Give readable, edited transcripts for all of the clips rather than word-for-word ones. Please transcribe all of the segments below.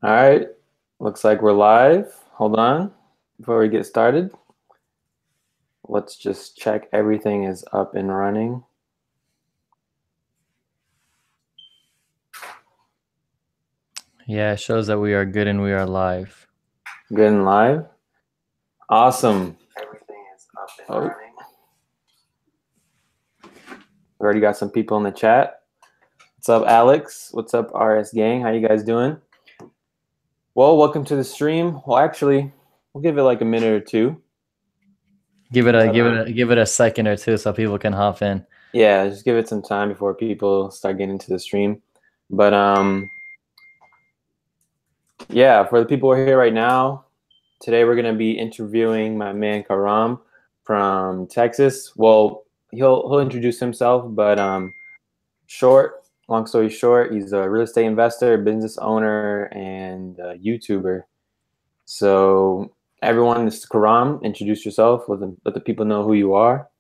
All right, looks like we're live. Hold on. Before we get started, let's just check everything is up and running. Yeah, it shows that we are good and we are live. Good and live. Awesome. Everything is up and running. We already got some people in the chat. What's up, Alex? What's up, RS gang? How you guys doing? Well, welcome to the stream. Well, actually, we'll give it like a minute or two. Give it a second or two so people can hop in. Yeah, just give it some time before people start getting into the stream. But yeah, for the people who are here right now, today we're gonna be interviewing my man Karam from Texas. Well, he'll introduce himself, but long story short, he's a real estate investor, business owner, and a YouTuber. So everyone, this is Karam. Introduce yourself. Let the people know who you are.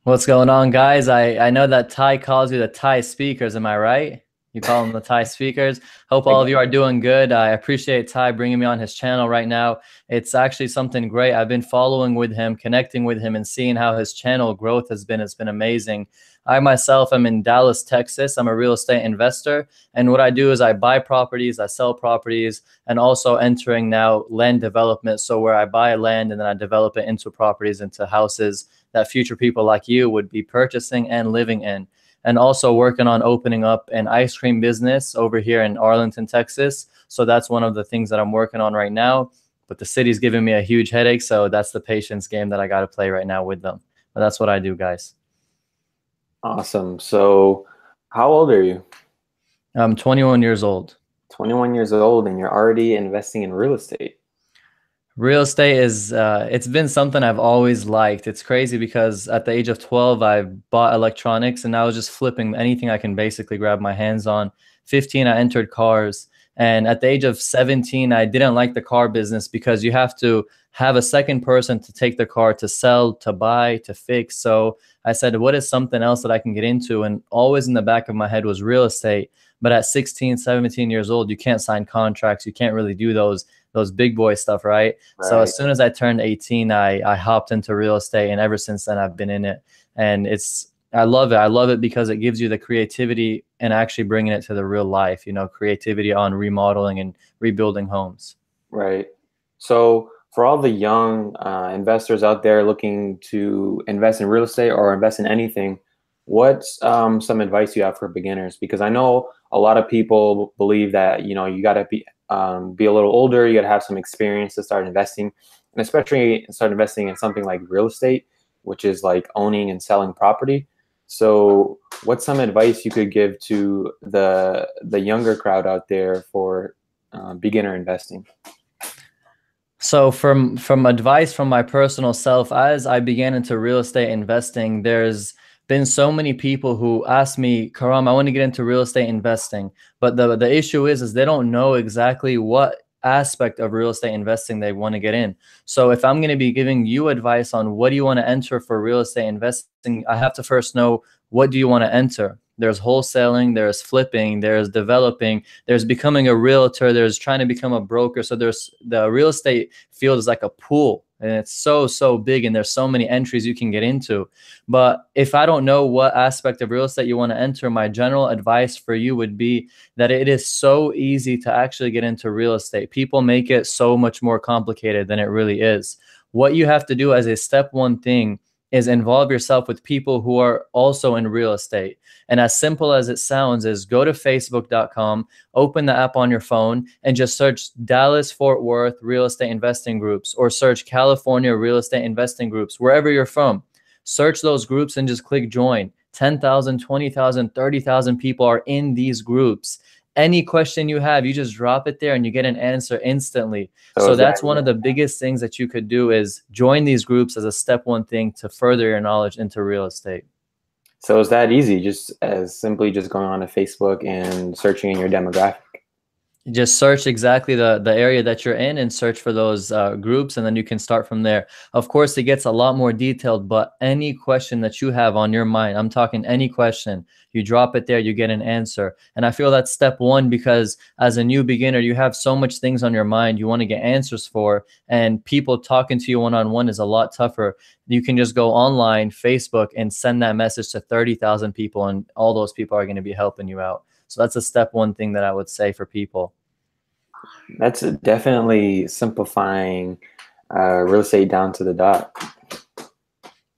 What's going on, guys? I know that Ty calls you the Thai speakers. Am I right? You call them the Thai speakers. Hope all of you are doing good. I appreciate Ty bringing me on his channel right now. It's actually something great. I've been following with him, connecting with him, and seeing how his channel growth has been. It's been amazing. I myself am in Dallas, Texas. I'm a real estate investor. And what I do is I buy properties, I sell properties, and also entering now land development. So where I buy land and then I develop it into properties, into houses that future people like you would be purchasing and living in. And also working on opening up an ice cream business over here in Arlington, Texas. So that's one of the things that I'm working on right now. But the city's giving me a huge headache. So that's the patience game that I got to play right now with them. But that's what I do, guys. Awesome. So how old are you? I'm 21 years old. 21 years old, and you're already investing in real estate. Real estate is, it's been something I've always liked. It's crazy because at the age of 12, I bought electronics and I was just flipping anything I can basically grab my hands on. 15, I entered cars. And at the age of 17, I didn't like the car business because you have to have a second person to take the car, to sell, to buy, to fix. So I said, what is something else that I can get into? And always in the back of my head was real estate. But at 16, 17 years old, you can't sign contracts. You can't really do those big boy stuff, right? So as soon as I turned 18, I hopped into real estate, and ever since then I've been in it. And I love it. I love it because it gives you the creativity and actually bringing it to the real life, you know, creativity on remodeling and rebuilding homes. Right. So for all the young investors out there looking to invest in real estate or invest in anything, what's some advice you have for beginners? Because I know a lot of people believe that, you know, you got to be a little older, you got to have some experience to start investing, and especially start investing in something like real estate, which is like owning and selling property. So what's some advice you could give to the younger crowd out there for beginner investing? So from advice from my personal self, as I began into real estate investing, there's been so many people who ask me, Karam, I want to get into real estate investing. But the issue is they don't know exactly what aspect of real estate investing they want to get in. So if I'm going to be giving you advice on what do you want to enter for real estate investing, I have to first know, what do you want to enter? There's wholesaling, there's flipping, there's developing, there's becoming a realtor, there's trying to become a broker. So there's the real estate field is like a pool, and it's so big, and there's so many entries you can get into. But if I don't know what aspect of real estate you want to enter, my general advice for you would be that it is so easy to actually get into real estate. People make it so much more complicated than it really is. What you have to do as a step one thing is involve yourself with people who are also in real estate. And as simple as it sounds is go to facebook.com, open the app on your phone, and just search Dallas Fort Worth real estate investing groups, or search California real estate investing groups, wherever you're from. Search those groups and just click join. 10,000, 20,000, 30,000 people are in these groups. Any question you have, you just drop it there and you get an answer instantly. So that's one of the biggest things that you could do, is join these groups as a step one thing to further your knowledge into real estate. So is that easy? Just as simply just going on to Facebook and searching in your demographic? Just search exactly the area that you're in and search for those groups, and then you can start from there. Of course, it gets a lot more detailed, but any question that you have on your mind, I'm talking any question, You drop it there, you get an answer. And I feel that's step one, because as a new beginner, you have so much things on your mind you want to get answers for, and people talking to you one-on-one is a lot tougher. You can just go online, Facebook, and send that message to 30,000 people, and all those people are going to be helping you out. So that's a step one thing that I would say for people. That's definitely simplifying real estate down to the dot.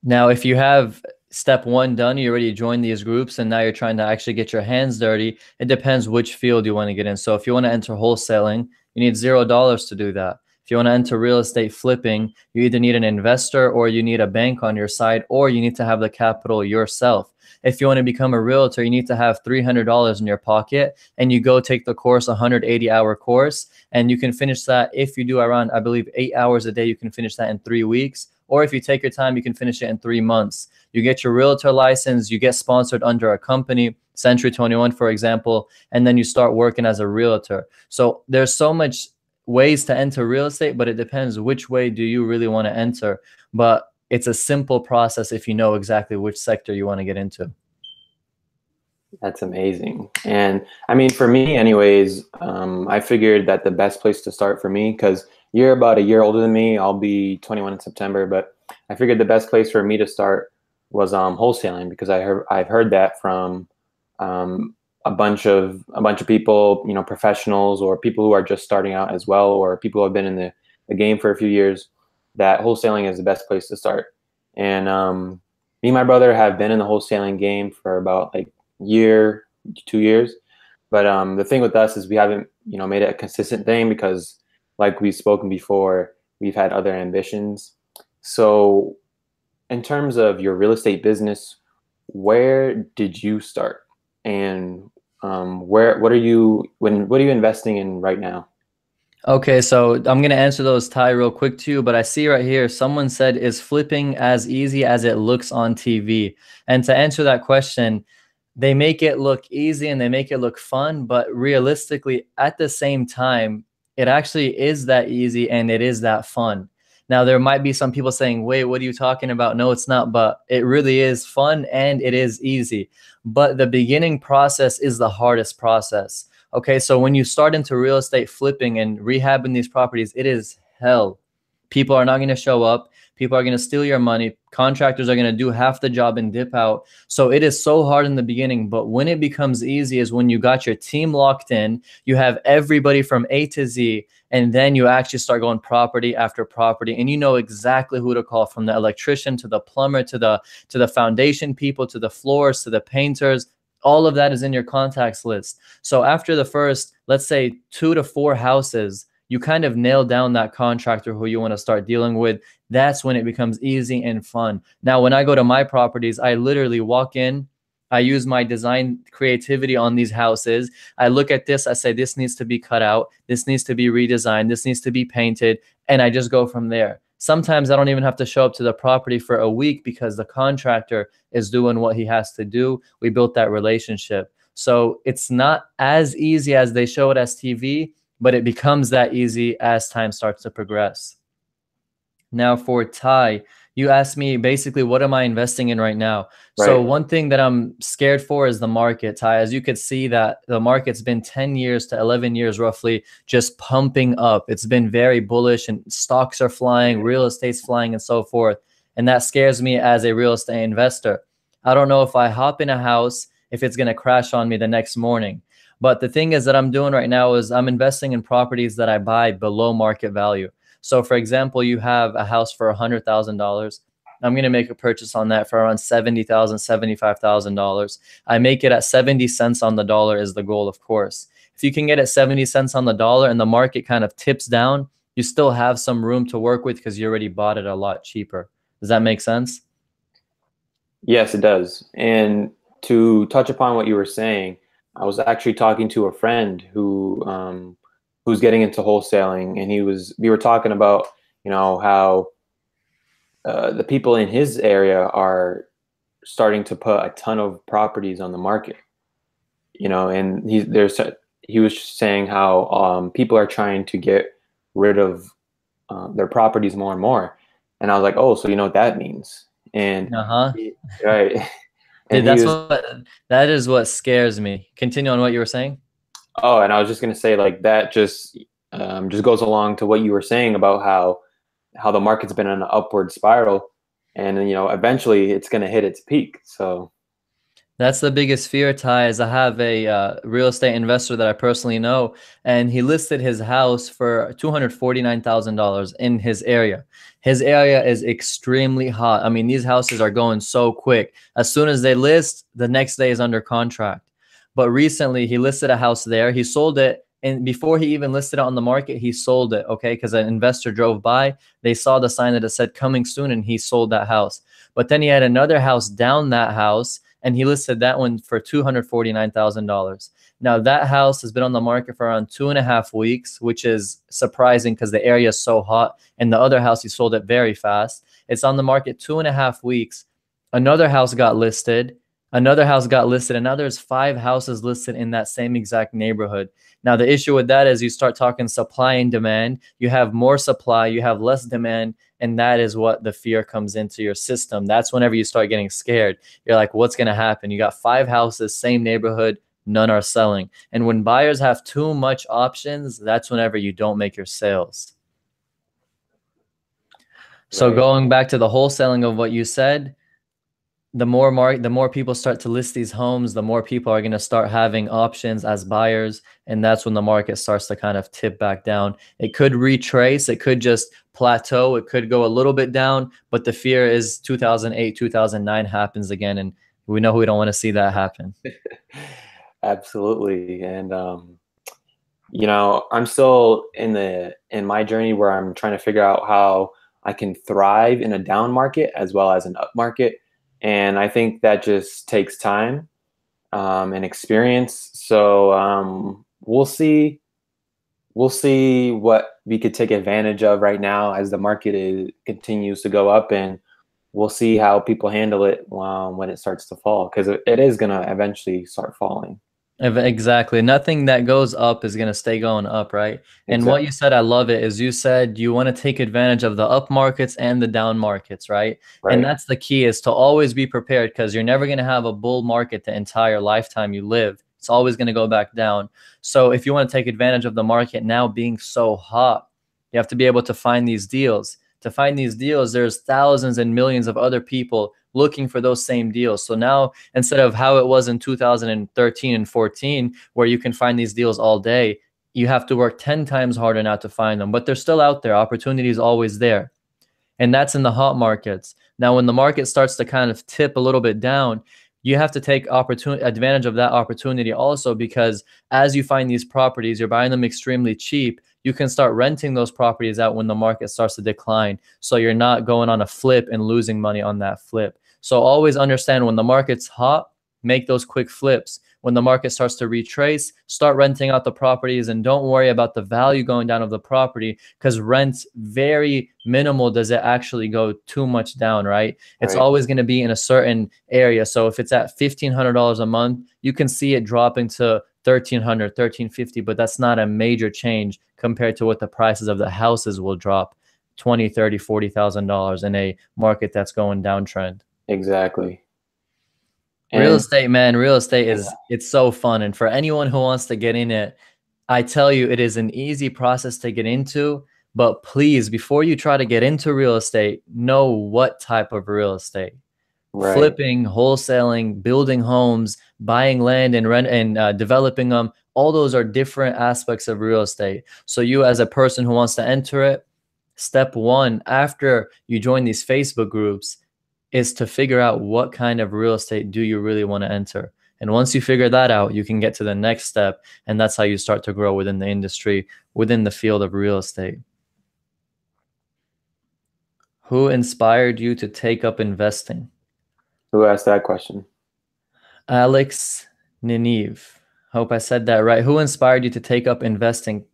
Now, if you have step one done, you already joined these groups, and now you're trying to actually get your hands dirty. It depends which field you want to get in. So if you want to enter wholesaling, you need $0 to do that. If you want to enter real estate flipping, you either need an investor, or you need a bank on your side, or you need to have the capital yourself. If you want to become a realtor, you need to have $300 in your pocket, and you go take the course, 180-hour course, and you can finish that. If you do around, I believe, 8 hours a day, you can finish that in 3 weeks. Or if you take your time, you can finish it in 3 months. You get your realtor license, you get sponsored under a company, Century 21, for example, and then you start working as a realtor. So there's so much ways to enter real estate, but it depends which way do you really want to enter. But it's a simple process if you know exactly which sector you want to get into. That's amazing. And I mean, for me anyways, I figured that the best place to start for me, because you're about a year older than me, I'll be 21 in September, but I figured the best place for me to start was wholesaling, because I've heard that from a bunch of people, you know, professionals or people who are just starting out as well, or people who have been in the game for a few years, that wholesaling is the best place to start. And me and my brother have been in the wholesaling game for about like year, 2 years. But the thing with us is we haven't, you know, made it a consistent thing, because like we've spoken before, we've had other ambitions. So in terms of your real estate business, where did you start? And what are you investing in right now? Okay, so I'm going to answer those, Ty, real quick too, but I see right here, someone said, is flipping as easy as it looks on TV? And to answer that question, they make it look easy and they make it look fun, but realistically, at the same time, it actually is that easy and it is that fun. Now, there might be some people saying, wait, what are you talking about? No, it's not, but it really is fun and it is easy. But the beginning process is the hardest process. Okay, so when you start into real estate flipping and rehabbing these properties, it is hell. People are not going to show up. People are going to steal your money. Contractors are going to do half the job and dip out. So it is so hard in the beginning. But when it becomes easy is when you got your team locked in, you have everybody from A to Z, and then you actually start going property after property, and you know exactly who to call, from the electrician to the plumber to the foundation people to the floors to the painters. All of that is in your contacts list. So after the first, let's say 2 to 4 houses, you kind of nail down that contractor who you want to start dealing with. That's when it becomes easy and fun. Now, when I go to my properties, I literally walk in, I use my design creativity on these houses. I look at this, I say, this needs to be cut out, this needs to be redesigned, this needs to be painted, and I just go from there. Sometimes I don't even have to show up to the property for a week because the contractor is doing what he has to do. We built that relationship. So it's not as easy as they show it as TV, but it becomes that easy as time starts to progress. Now for Ty, you asked me basically, what am I investing in right now? Right. So one thing that I'm scared for is the market, Ty. As you could see, that the market's been 10 years to 11 years roughly just pumping up. It's been very bullish and stocks are flying, real estate's flying, and so forth. And that scares me as a real estate investor. I don't know if I hop in a house, if it's going to crash on me the next morning. But the thing is that I'm doing right now is I'm investing in properties that I buy below market value. So for example, you have a house for $100,000. I'm going to make a purchase on that for around $70,000, $75,000. I make it at 70 cents on the dollar is the goal, of course. If you can get it 70 cents on the dollar and the market kind of tips down, you still have some room to work with because you already bought it a lot cheaper. Does that make sense? Yes, it does. And to touch upon what you were saying, I was actually talking to a friend who's getting into wholesaling, and we were talking about, you know, how the people in his area are starting to put a ton of properties on the market, you know, and he was saying how people are trying to get rid of their properties more and more. And I was like, oh, so you know what that means? And right. And Dude, he that's was, what that is what scares me. Continue on what you were saying. oh, and I was just gonna say like that just goes along to what you were saying about how the market's been on an upward spiral, and you know eventually it's gonna hit its peak. So That's the biggest fear, Ty, is I have a real estate investor that I personally know, and he listed his house for $249,000 in his area. His area is extremely hot. I mean, these houses are going so quick. As soon as they list, the next day is under contract. But recently, he listed a house there. He sold it, and before he even listed it on the market, he sold it, okay? Because an investor drove by, they saw the sign that it said coming soon, and he sold that house. But then he had another house down that house, and he listed that one for $249,000. Now that house has been on the market for around 2.5 weeks, which is surprising because the area is so hot. And the other house, he sold it very fast. It's on the market 2.5 weeks. Another house got listed. Another house got listed, and now there's 5 houses listed in that same exact neighborhood. Now the issue with that is you start talking supply and demand. You have more supply, you have less demand, and that is what the fear comes into your system. That's whenever you start getting scared. You're like, what's going to happen? You got 5 houses, same neighborhood, none are selling. And when buyers have too much options, that's whenever you don't make your sales. So right, going back to the wholesaling of what you said, the more people start to list these homes, the more people are going to start having options as buyers, and that's when the market starts to kind of tip back down. It could retrace, it could just plateau, it could go a little bit down, but the fear is 2008, 2009 happens again, and we know we don't want to see that happen. absolutely. And you know, I'm still in my journey where I'm trying to figure out how I can thrive in a down market as well as an up market. And I think that just takes time and experience. So we'll see what we could take advantage of right now as the market continues to go up, and we'll see how people handle it when it starts to fall, because it is going to eventually start falling. Exactly. Nothing that goes up is going to stay going up, right? And what Exactly. you said, I love it, is you said you want to take advantage of the up markets and the down markets, right? And Right. that's the key, is to always be prepared, because you're never going to have a bull market the entire lifetime you live. It's always going to go back down. So if you want to take advantage of the market now being so hot, you have to be able to find these deals. To find these deals, there's thousands and millions of other people looking for those same deals. So now, instead of how it was in 2013 and 14, where you can find these deals all day, you have to work 10 times harder now to find them. But they're still out there. Opportunity is always there. And that's in the hot markets. Now, when the market starts to kind of tip a little bit down, you have to take advantage of that opportunity also, because as you find these properties, you're buying them extremely cheap. You can start renting those properties out when the market starts to decline. So you're not going on a flip and losing money on that flip. So always understand, when the market's hot, make those quick flips. When the market starts to retrace, start renting out the properties, and don't worry about the value going down of the property, because rent's very minimal. Does it actually go too much down, right? It's Right. always going to be in a certain area. So if it's at $1,500 a month, you can see it dropping to 1,300, 1,350, but that's not a major change compared to what the prices of the houses will drop, 20, 30, $40,000 in a market that's going downtrend. Exactly. Real And estate, man, real estate yeah, it's so fun. And for anyone who wants to get in it, I tell you, it is an easy process to get into. But please, before you try to get into real estate, know what type of real estate. right. Flipping, wholesaling, building homes, buying land and rent and developing them. All those are different aspects of real estate. So you, as a person who wants to enter it, step one, after you join these Facebook groups, is to figure out what kind of real estate do you really want to enter. And once you figure that out, you can get to the next step. And that's how you start to grow within the industry, within the field of real estate. Who inspired you to take up investing? Who asked that question? Alex Ninive. Hope I said that right. Who inspired you to take up investing?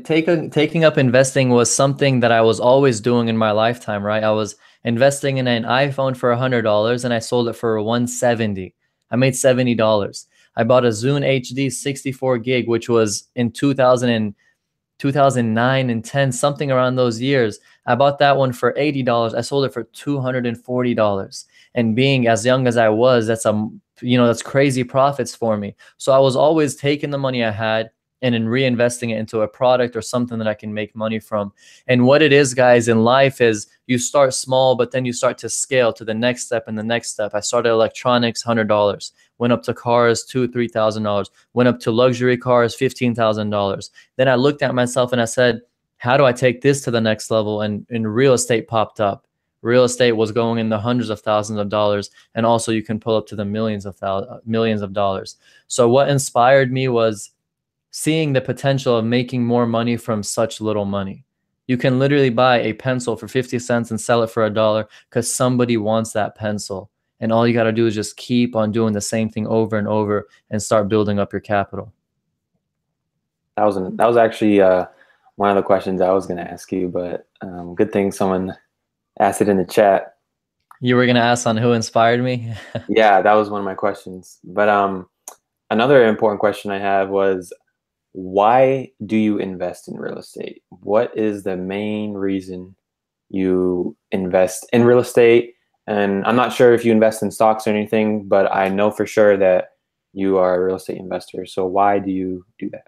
Taking up investing was something that I was always doing in my lifetime, right? I was investing in an iPhone for $100 and I sold it for 170. I made $70. I bought a Zune HD 64 gig, which was in 2009 and 10, something around those years. I bought that one for $80. I sold it for $240. And being as young as I was, that's crazy profits for me. So I was always taking the money I had and then reinvesting it into a product or something that I can make money from. And what it is, guys, in life is you start small, but then you start to scale to the next step and the next step. I started electronics, $100, went up to cars, $2,000, $3,000, went up to luxury cars, $15,000. Then I looked at myself and I said, how do I take this to the next level? And real estate popped up. Real estate was going in the hundreds of thousands of dollars, and also you can pull up to the millions of dollars. So what inspired me was seeing the potential of making more money from such little money. You can literally buy a pencil for 50 cents and sell it for $1 because somebody wants that pencil. And all you got to do is just keep on doing the same thing over and over and start building up your capital. That was actually one of the questions I was going to ask you, but good thing someone asked it in the chat. You were going to ask on who inspired me? Yeah, that was one of my questions. But another important question I have was, why do you invest in real estate? What is the main reason you invest in real estate? And I'm not sure if you invest in stocks or anything, but I know for sure that you are a real estate investor. So why do you do that?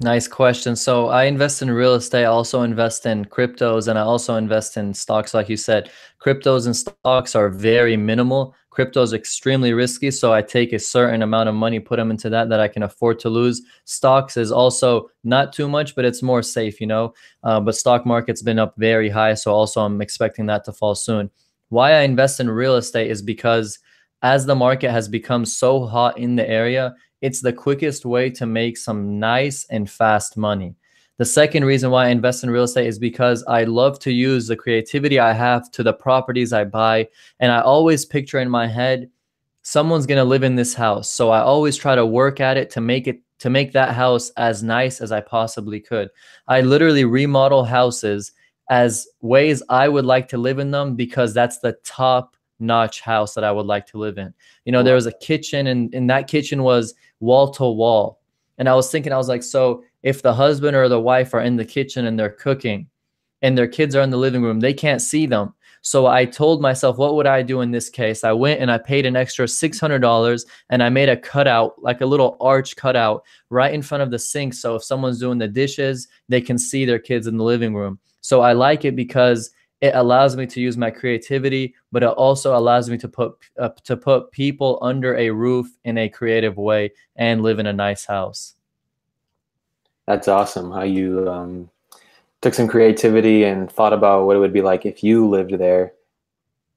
Nice question. So I invest in real estate. I also invest in cryptos, and I also invest in stocks. Like you said, cryptos and stocks are very minimal. Crypto is extremely risky. So I take a certain amount of money, put them into that I can afford to lose. Stocks is also not too much, but it's more safe, but stock market's been up very high. So also I'm expecting that to fall soon. Why I invest in real estate is because as the market has become so hot in the area, it's the quickest way to make some nice and fast money. The second reason why I invest in real estate is because I love to use the creativity I have to the properties I buy. And I always picture in my head, someone's going to live in this house. So I always try to work at it to make that house as nice as I possibly could. I literally remodel houses as ways I would like to live in them because that's the top notch house that I would like to live in. There was a kitchen, and that kitchen was wall to wall. And I was thinking, I was like, so if the husband or the wife are in the kitchen and they're cooking and their kids are in the living room, they can't see them. So I told myself, what would I do in this case? I went and I paid an extra $600 and I made a cutout, like a little arch cutout right in front of the sink. So if someone's doing the dishes, they can see their kids in the living room. So I like it because it allows me to use my creativity, but it also allows me to put people under a roof in a creative way and live in a nice house. That's awesome how you took some creativity and thought about what it would be like if you lived there.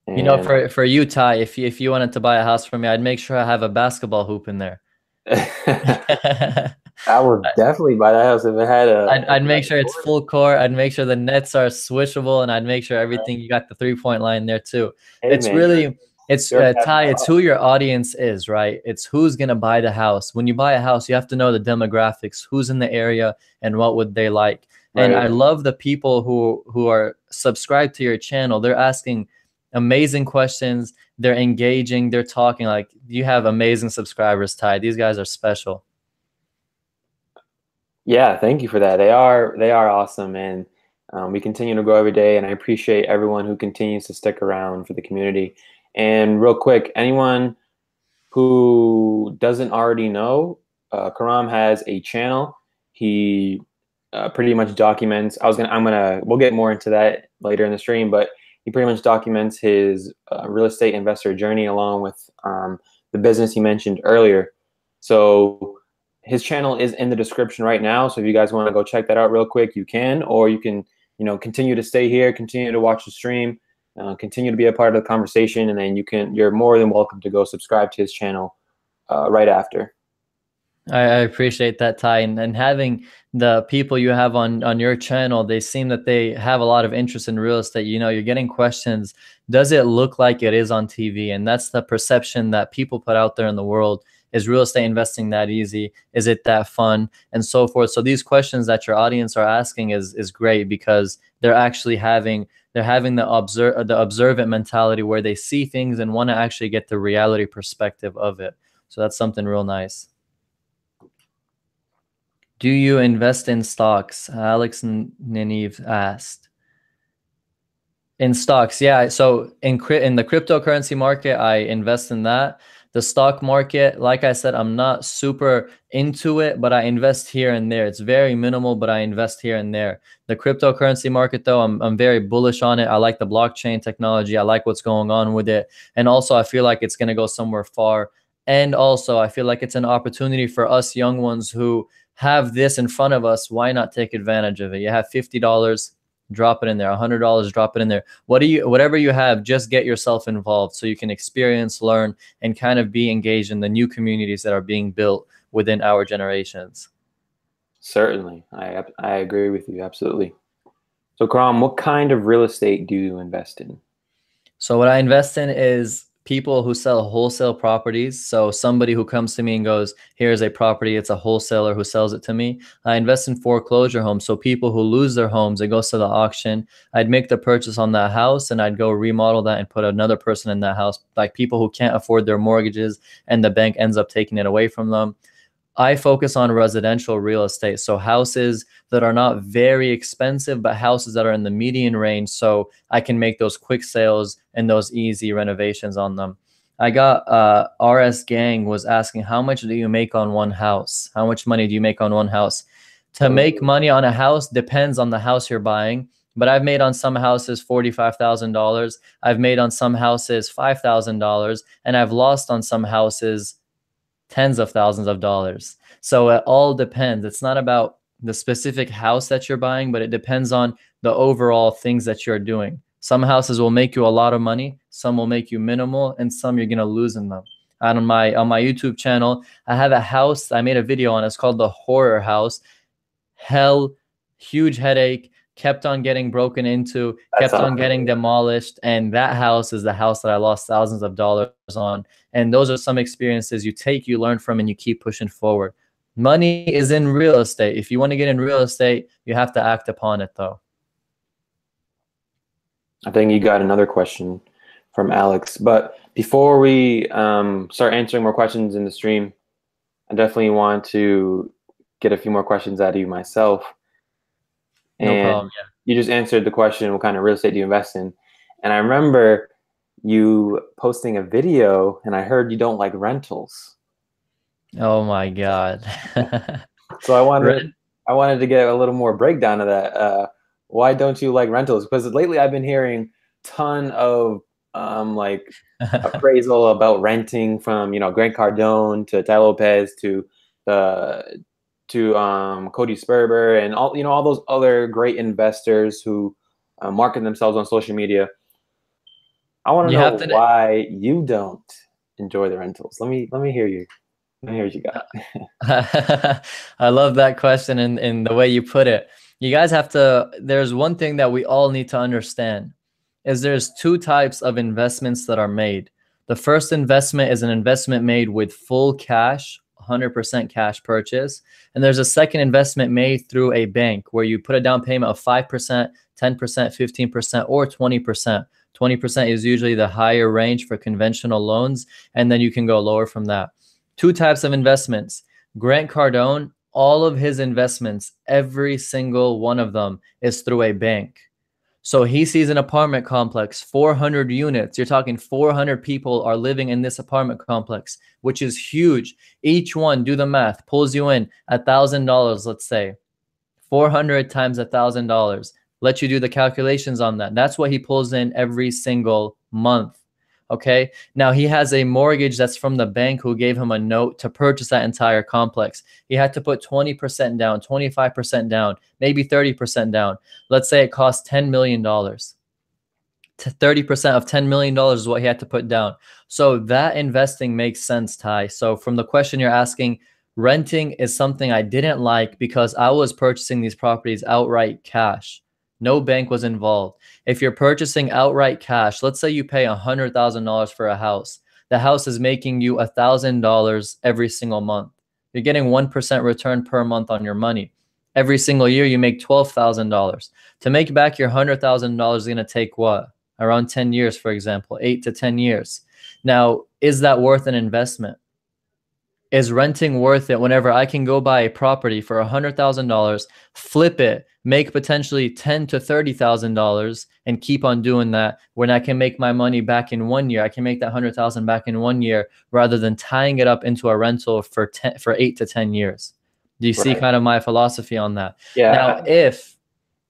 And for you, Ty, if you wanted to buy a house from me, I'd make sure I have a basketball hoop in there. I would definitely buy that house if it had I'd make sure it's full court. I'd make sure the nets are switchable, and I'd make sure everything, you got the 3-point line there too. Hey, It's man, really, Ty, it's who your audience is, right? It's who's going to buy the house. When you buy a house, you have to know the demographics, who's in the area and what would they like. Right. And I love the people who are subscribed to your channel. They're asking amazing questions. They're engaging. They're talking. Like, you have amazing subscribers, Ty. These guys are special. Yeah, thank you for that. They are awesome, and we continue to grow every day. And I appreciate everyone who continues to stick around for the community. And real quick, anyone who doesn't already know, Karam has a channel. He pretty much documents. We'll get more into that later in the stream, but he pretty much documents his real estate investor journey along with the business he mentioned earlier. So his channel is in the description right now. So if you guys want to go check that out real quick, you can, or you can, continue to stay here, continue to watch the stream, continue to be a part of the conversation, and then you're more than welcome to go subscribe to his channel right after. I appreciate that, Ty, and having the people you have on your channel, they seem that they have a lot of interest in real estate. You're getting questions. Does it look like it is on TV? And that's the perception that people put out there in the world. Is real estate investing that easy? Is it that fun? And so forth. So these questions that your audience are asking is great because they're actually having the observant mentality where they see things and want to actually get the reality perspective of it. So that's something real nice. Do you invest in stocks? Alex Ninive asked. In stocks, yeah. So in the cryptocurrency market, I invest in that. The stock market, like I said, I'm not super into it, but I invest here and there. It's very minimal, but I invest here and there. The cryptocurrency market, though, I'm very bullish on it. I like the blockchain technology. I like what's going on with it. And also, I feel like it's going to go somewhere far. And also, I feel like it's an opportunity for us young ones who have this in front of us. Why not take advantage of it? You have $50, drop it in there. $100, drop it in there. Whatever you have, just get yourself involved so you can experience, learn, and kind of be engaged in the new communities that are being built within our generations. Certainly, I agree with you absolutely. So, Karam, what kind of real estate do you invest in? So what I invest in is people who sell wholesale properties. So somebody who comes to me and goes, here's a property, it's a wholesaler who sells it to me. I invest in foreclosure homes. So people who lose their homes, it goes to the auction. I'd make the purchase on that house and I'd go remodel that and put another person in that house, like people who can't afford their mortgages and the bank ends up taking it away from them. I focus on residential real estate. So houses that are not very expensive, but houses that are in the median range. So I can make those quick sales and those easy renovations on them. I got RS Gang was asking, how much do you make on one house? How much money do you make on one house? To make money on a house depends on the house you're buying. But I've made on some houses $45,000. I've made on some houses $5,000. And I've lost on some houses tens of thousands of dollars. So it all depends. It's not about the specific house that you're buying, but it depends on the overall things that you're doing. Some houses will make you a lot of money, some will make you minimal, and some you're gonna lose in them. And on my YouTube channel, I have a house I made a video on. It's called the Horror House. Hell, huge headache. Kept on getting broken into, kept on getting demolished. And that house is the house that I lost thousands of dollars on. And those are some experiences you take, you learn from, and you keep pushing forward. Money is in real estate. If you want to get in real estate, you have to act upon it, though. I think you got another question from Alex. But before we start answering more questions in the stream, I definitely want to get a few more questions out of you myself. No problem. Yeah. You just answered the question, what kind of real estate do you invest in? And I remember you posting a video and I heard you don't like rentals. Oh my God. So I wanted to get a little more breakdown of that. Why don't you like rentals? Because lately I've been hearing ton of like appraisal about renting from, Grant Cardone to Tai Lopez to Cody Sperber and all those other great investors who market themselves on social media. I want to know why you don't enjoy the rentals. Let me hear you. Let me hear what you got. I love that question and the way you put it. You guys have to, there's one thing that we all need to understand is there's two types of investments that are made. The first investment is an investment made with full cash, 100% cash purchase. And there's a second investment made through a bank where you put a down payment of 5%, 10%, 15%, or 20%. 20% is usually the higher range for conventional loans, and then you can go lower from that. Two types of investments. Grant Cardone, all of his investments, every single one of them is through a bank. So he sees an apartment complex, 400 units. You're talking 400 people are living in this apartment complex, which is huge. Each one, do the math, pulls you in $1,000, let's say. 400 times $1,000. Let you do the calculations on that. That's what he pulls in every single month. Okay. Now he has a mortgage that's from the bank who gave him a note to purchase that entire complex. He had to put 20% down, 25% down, maybe 30% down. Let's say it costs $10 million. 30% of $10 million is what he had to put down. So that investing makes sense, Ty. So from the question you're asking, renting is something I didn't like because I was purchasing these properties outright cash. No bank was involved. If you're purchasing outright cash, let's say you pay $100,000 for a house. The house is making you $1,000 every single month. You're getting 1% return per month on your money. Every single year, you make $12,000. To make back your $100,000 is going to take what? Around 10 years, for example, 8 to 10 years. Now, is that worth an investment? is renting worth it whenever I can go buy a property for $100,000, flip it, make potentially $10,000 to $30,000, and keep on doing that? When I can make my money back in 1 year, I can make that 100,000 back in 1 year, rather than tying it up into a rental for 8 to 10 years. Do you see Right. kind of my philosophy on that? Now, Yeah. if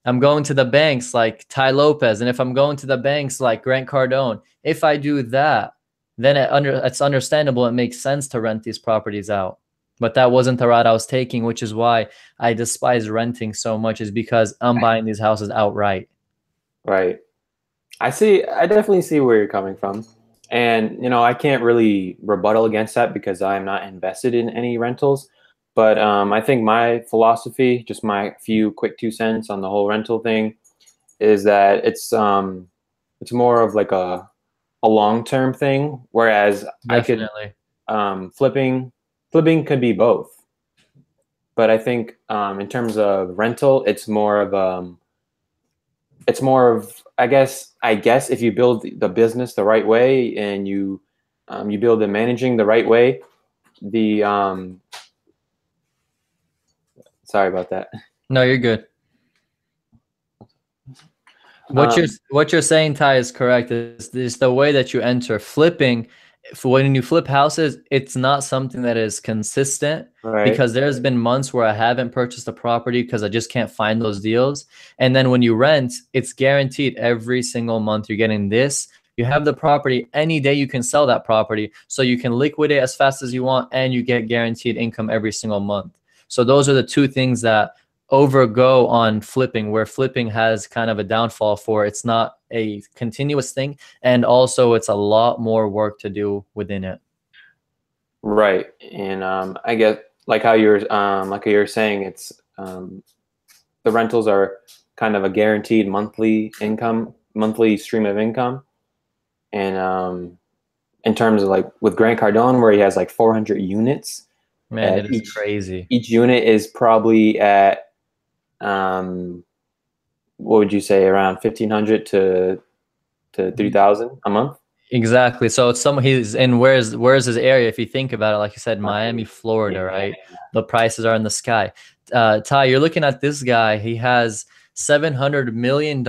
I'm going to the banks like Ty Lopez, and if I'm going to the banks like Grant Cardone, if I do that, then it's understandable. It makes sense to rent these properties out. But that wasn't the route I was taking, which is why I despise renting so much, is because I'm buying these houses outright. Right. I definitely see where you're coming from. And, I can't really rebuttal against that because I'm not invested in any rentals. But I think my philosophy, just my few quick 2 cents on the whole rental thing, is that it's more of like a long-term thing. Whereas I could Definitely. flipping could be both. But I think in terms of rental, it's more of I guess if you build the business the right way and you build the managing the right way, the sorry about that. No, you're good. Um, What you're saying, Ty, is correct. Is the way that you enter flipping. For when you flip houses, it's not something that is consistent, right, because there's been months where I haven't purchased a property because I just can't find those deals. And then when you rent, it's guaranteed every single month you're getting this. You have the property any day, you can sell that property, so you can liquidate as fast as you want, and you get guaranteed income every single month. So those are the two things that overgo on flipping, where flipping has kind of a downfall for it's not a continuous thing, and also it's a lot more work to do within it. right. And I get like how you're saying, it's the rentals are kind of a guaranteed monthly stream of income. And in terms of like with Grant Cardone, where he has like 400 units, Man, it is each crazy. each unit is probably at um, what would you say, around 1,500 to 3,000 a month? Exactly. So it's some he's in where's his area? If you think about it, like you said, Miami, Miami. Florida, Yeah. right? The prices are in the sky. Ty, you're looking at this guy. He has $700 million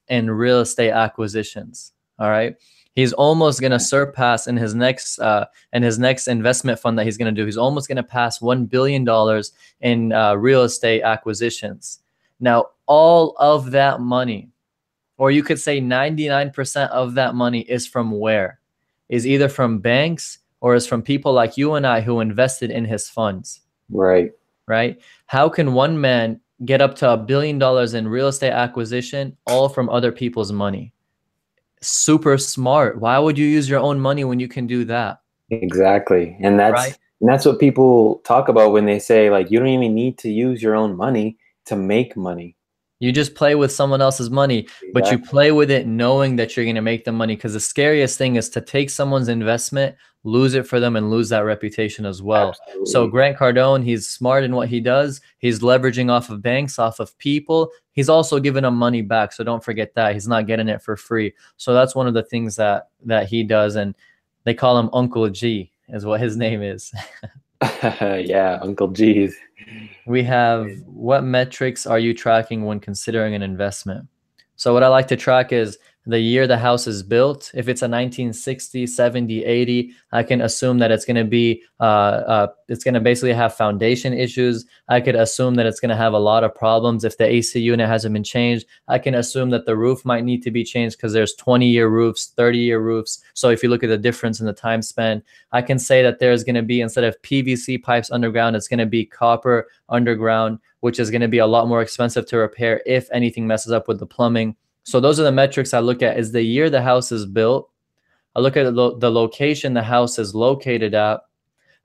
in real estate acquisitions. All right. He's almost gonna surpass in his next investment fund that he's gonna do. He's almost gonna pass $1 billion in real estate acquisitions. Now, all of that money, or you could say 99% of that money, is from where? Is either from banks or is from people like you and I who invested in his funds, Right. right? How can one man get up to $1 billion in real estate acquisition all from other people's money? Super smart. Why would you use your own money when you can do that, Exactly. And right? that's what people talk about when they say like you don't even need to use your own money to make money. You just play with someone else's money, but you Exactly. play with it knowing that you're going to make the money. Because the scariest thing is to take someone's investment, lose it for them, and lose that reputation as well. So Absolutely. Grant Cardone, he's smart in what he does. He's leveraging off of banks, off of people. He's also giving them money back. So don't forget that he's not getting it for free. So that's one of the things that he does, and they call him Uncle G, is what his name is. Yeah, Uncle G's. We have, what metrics are you tracking when considering an investment? So what I like to track is the year the house is built. If it's a 1960, 70, 80, I can assume that it's going to be, it's going to basically have foundation issues. I could assume that it's going to have a lot of problems. If the AC unit hasn't been changed, I can assume that the roof might need to be changed because there's 20-year roofs, 30-year roofs. So if you look at the difference in the time span, I can say that there's going to be, instead of PVC pipes underground, it's going to be copper underground, which is going to be a lot more expensive to repair if anything messes up with the plumbing. So those are the metrics I look at: is the year the house is built. I look at the location the house is located at.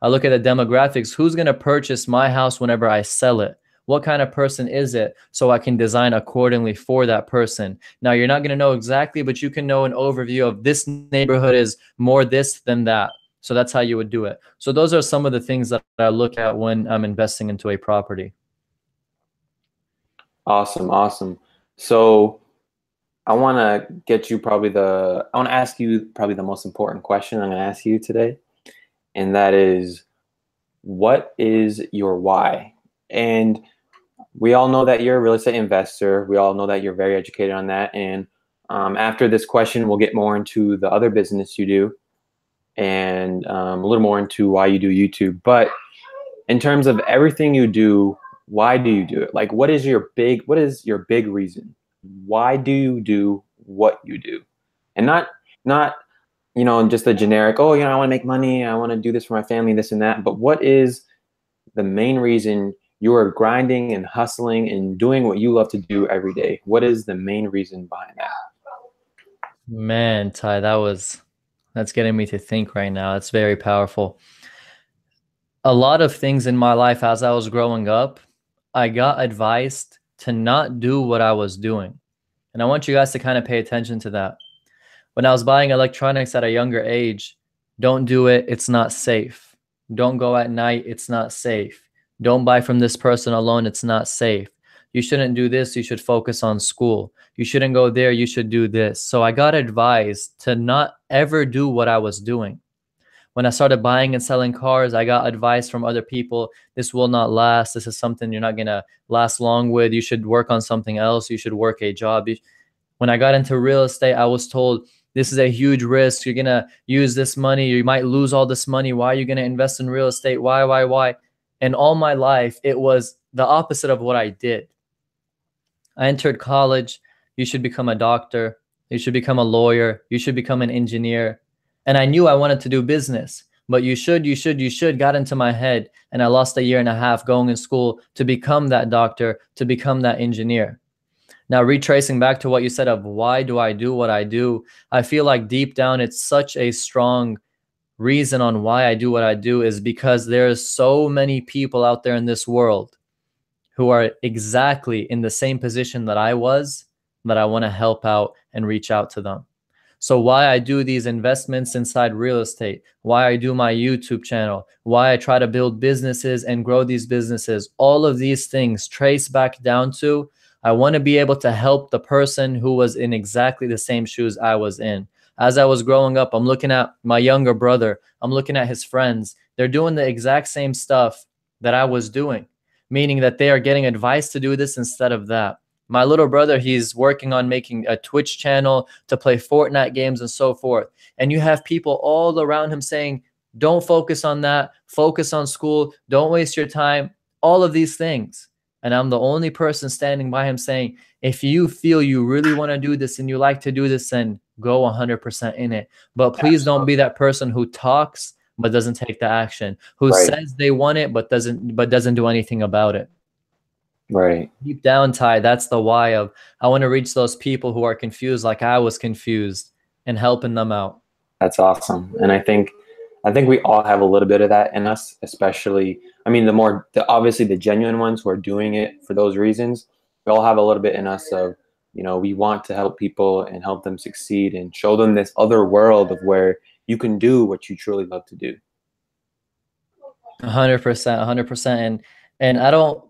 I look at the demographics. Who's going to purchase my house whenever I sell it? What kind of person is it? So I can design accordingly for that person. Now, you're not going to know exactly, but you can know an overview of this neighborhood is more this than that. So that's how you would do it. So those are some of the things that I look at when I'm investing into a property. Awesome, awesome. So I want to ask you probably the most important question I'm going to ask you today, and that is, what is your why? And we all know that you're a real estate investor. We all know that you're very educated on that. And after this question, we'll get more into the other business you do and a little more into why you do YouTube. But in terms of everything you do, why do you do it? Like, what is your big reason? Why do you do what you do? And not just a generic, oh, I want to make money, I want to do this for my family, this and that. But what is the main reason you are grinding and hustling and doing what you love to do every day? What is the main reason behind that? Man, Ty, that's getting me to think right now. It's very powerful. A lot of things in my life as I was growing up, I got advised to not do what I was doing. And I want you guys to kind of pay attention to that. When I was buying electronics at a younger age, don't do it, it's not safe. Don't go at night, it's not safe. Don't buy from this person alone, it's not safe. You shouldn't do this, you should focus on school. You shouldn't go there, you should do this. So I got advised to not ever do what I was doing. When I started buying and selling cars, I got advice from other people. This will not last. This is something you're not going to last long with. You should work on something else. You should work a job. When I got into real estate, I was told this is a huge risk. You're going to use this money. You might lose all this money. Why are you going to invest in real estate? Why? And all my life, it was the opposite of what I did. I entered college. You should become a doctor. You should become a lawyer. You should become an engineer. And I knew I wanted to do business, but you should got into my head. And I lost a year and a half going in school to become that doctor, to become that engineer. Now, retracing back to what you said of why do I do what I do, I feel like deep down, it's such a strong reason on why I do what I do is because there's so many people out there in this world who are exactly in the same position that I was, that I want to help out and reach out to them. So why I do these investments inside real estate, why I do my YouTube channel, why I try to build businesses and grow these businesses, all of these things trace back down to, I want to be able to help the person who was in exactly the same shoes I was in. As I was growing up, I'm looking at my younger brother, I'm looking at his friends. They're doing the exact same stuff that I was doing, meaning that they are getting advice to do this instead of that. My little brother, he's working on making a Twitch channel to play Fortnite games and so forth. And you have people all around him saying, don't focus on that, focus on school, don't waste your time, all of these things. And I'm the only person standing by him saying, if you feel you really want to do this and you like to do this, then go 100% in it. But please don't be that person who talks but doesn't take the action, who says they want it but doesn't do anything about it. Right. Deep down, Ty, that's the why of I want to reach those people who are confused like I was confused and helping them out. That's awesome. And I think we all have a little bit of that in us, especially, I mean, obviously the genuine ones who are doing it for those reasons, we all have a little bit in us of, we want to help people and help them succeed and show them this other world of where you can do what you truly love to do. 100%, 100%. And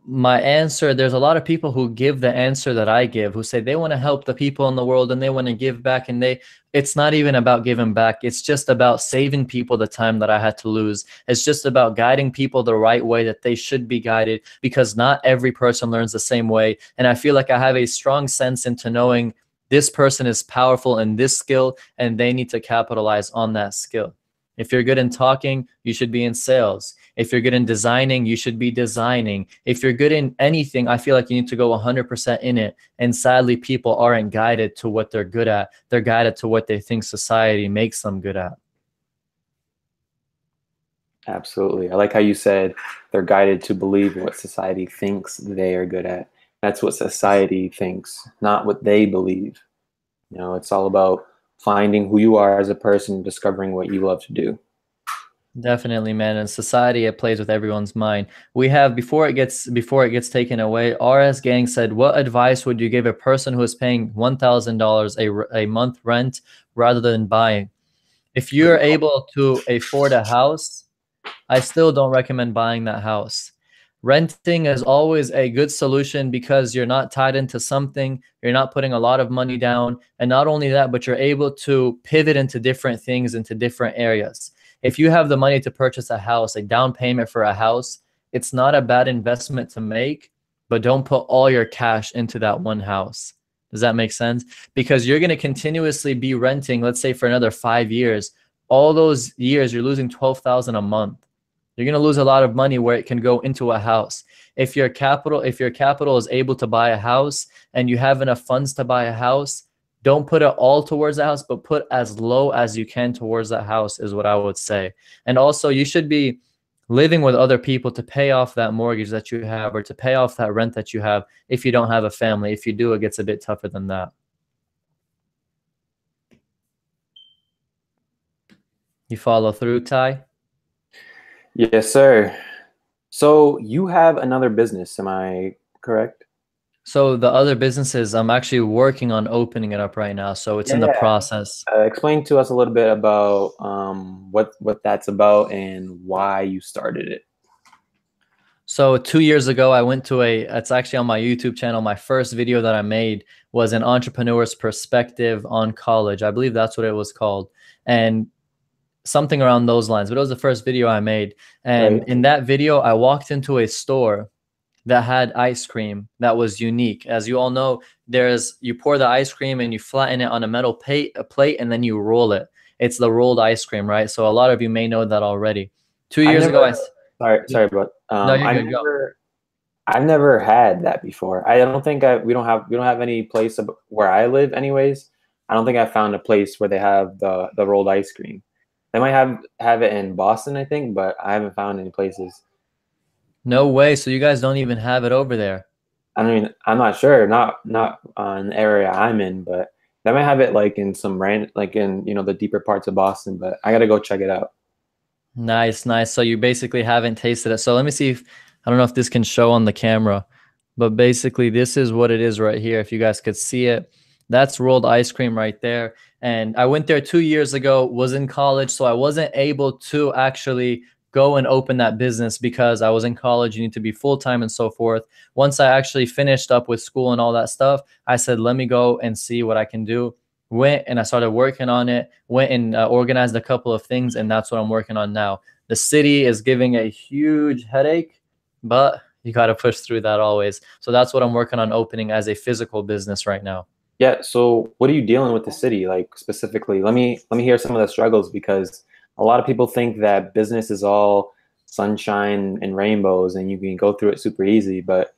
my answer, there's a lot of people who give the answer that I give, who say they want to help the people in the world and they want to give back. And it's not even about giving back. It's just about saving people the time that I had to lose. It's just about guiding people the right way that they should be guided, because not every person learns the same way. And I feel like I have a strong sense into knowing this person is powerful in this skill and they need to capitalize on that skill. If you're good in talking, you should be in sales. If you're good in designing, you should be designing. If you're good in anything, I feel like you need to go 100% in it. And sadly, people aren't guided to what they're good at. They're guided to what they think society makes them good at. Absolutely. I like how you said they're guided to believe what society thinks they are good at. That's what society thinks, not what they believe. It's all about finding who you are as a person, discovering what you love to do. Definitely, man. In society, it plays with everyone's mind. We have, before it gets taken away, RS Gang said, what advice would you give a person who is paying $1,000 a month rent rather than buying? If you're able to afford a house, I still don't recommend buying that house. Renting is always a good solution because you're not tied into something, you're not putting a lot of money down, and not only that, but you're able to pivot into different things, into different areas. if you have the money to purchase a house, a down payment for a house, it's not a bad investment to make, but don't put all your cash into that one house. Does that make sense? Because you're going to continuously be renting, let's say for another 5 years. All those years, you're losing 12,000 a month. You're going to lose a lot of money where it can go into a house. If your capital is able to buy a house and you have enough funds to buy a house, don't put it all towards the house, but put as low as you can towards that house is what I would say. And also, you should be living with other people to pay off that mortgage that you have or to pay off that rent that you have if you don't have a family. If you do, it gets a bit tougher than that. You follow through, Ty? Yes, sir. So you have another business, am I correct? So the other businesses, I'm actually working on opening it up right now. So it's Yeah, in the yeah. process. Explain to us a little bit about what that's about and why you started it. So 2 years ago, I went to it's actually on my YouTube channel. My first video that I made was an entrepreneur's perspective on college. I believe that's what it was called. And something around those lines, but it was the first video I made. And Right. in that video, I walked into a store that had ice cream that was unique. As you all know, you pour the ice cream and you flatten it on a metal plate, and then you roll it. It's the rolled ice cream, right? So a lot of you may know that already. Two I've years ago, never, sorry, but no, you're good, go. I've never had that before. I don't think we don't have any place where I live anyways. I don't think I found a place where they have the rolled ice cream. They might have it in Boston, I think, but I haven't found any places. No way. So you guys don't even have it over there. I mean, I'm not sure, not in the area I'm in, but they might have it like in like in the deeper parts of Boston. But I gotta go check it out. Nice, nice. So you basically haven't tasted it. So let me see if I don't know if this can show on the camera, but basically this is what it is right here. If you guys could see it, that's rolled ice cream right there. And I went there 2 years ago, was in college, so I wasn't able to actually go and open that business because I was in college. You need to be full-time and so forth. Once I actually finished up with school and all that stuff, I said, let me go and see what I can do. Went and I started working on it, went and organized a couple of things, and that's what I'm working on now. The city is giving a huge headache, but you got to push through that always. So that's what I'm working on opening as a physical business right now. Yeah. So what are you dealing with the city like specifically? Let me hear some of the struggles because a lot of people think that business is all sunshine and rainbows and you can go through it super easy. But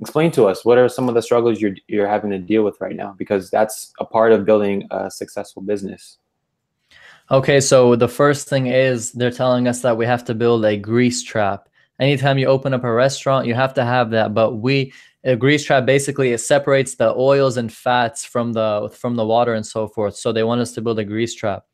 explain to us what are some of the struggles you're having to deal with right now because that's a part of building a successful business. Okay, so the first thing is they're telling us that we have to build a grease trap. Anytime you open up a restaurant, you have to have that. But a grease trap basically it separates the oils and fats from the water and so forth. So they want us to build a grease trap,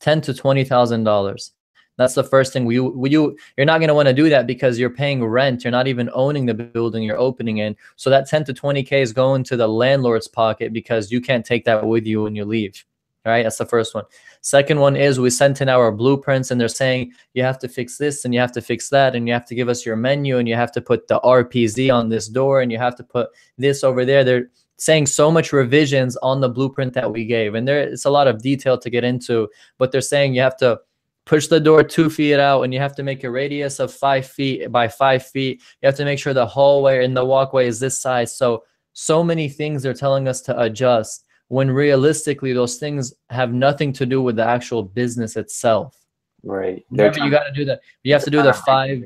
$10,000 to $20,000. That's the first thing. You're not going to want to do that because you're paying rent. You're not even owning the building you're opening in. So that 10 to 20K is going to the landlord's pocket because you can't take that with you when you leave. All right, that's the first one. Second one is we sent in our blueprints and they're saying you have to fix this and you have to fix that and you have to give us your menu and you have to put the RPZ on this door and you have to put this over there. They're saying so much revisions on the blueprint that we gave. And it's a lot of detail to get into, but they're saying you have to push the door 2 feet out and you have to make a radius of 5 feet by 5 feet. You have to make sure the hallway and the walkway is this size. So many things they're telling us to adjust when realistically those things have nothing to do with the actual business itself. Right. Remember, you got to do that. You have to do the five.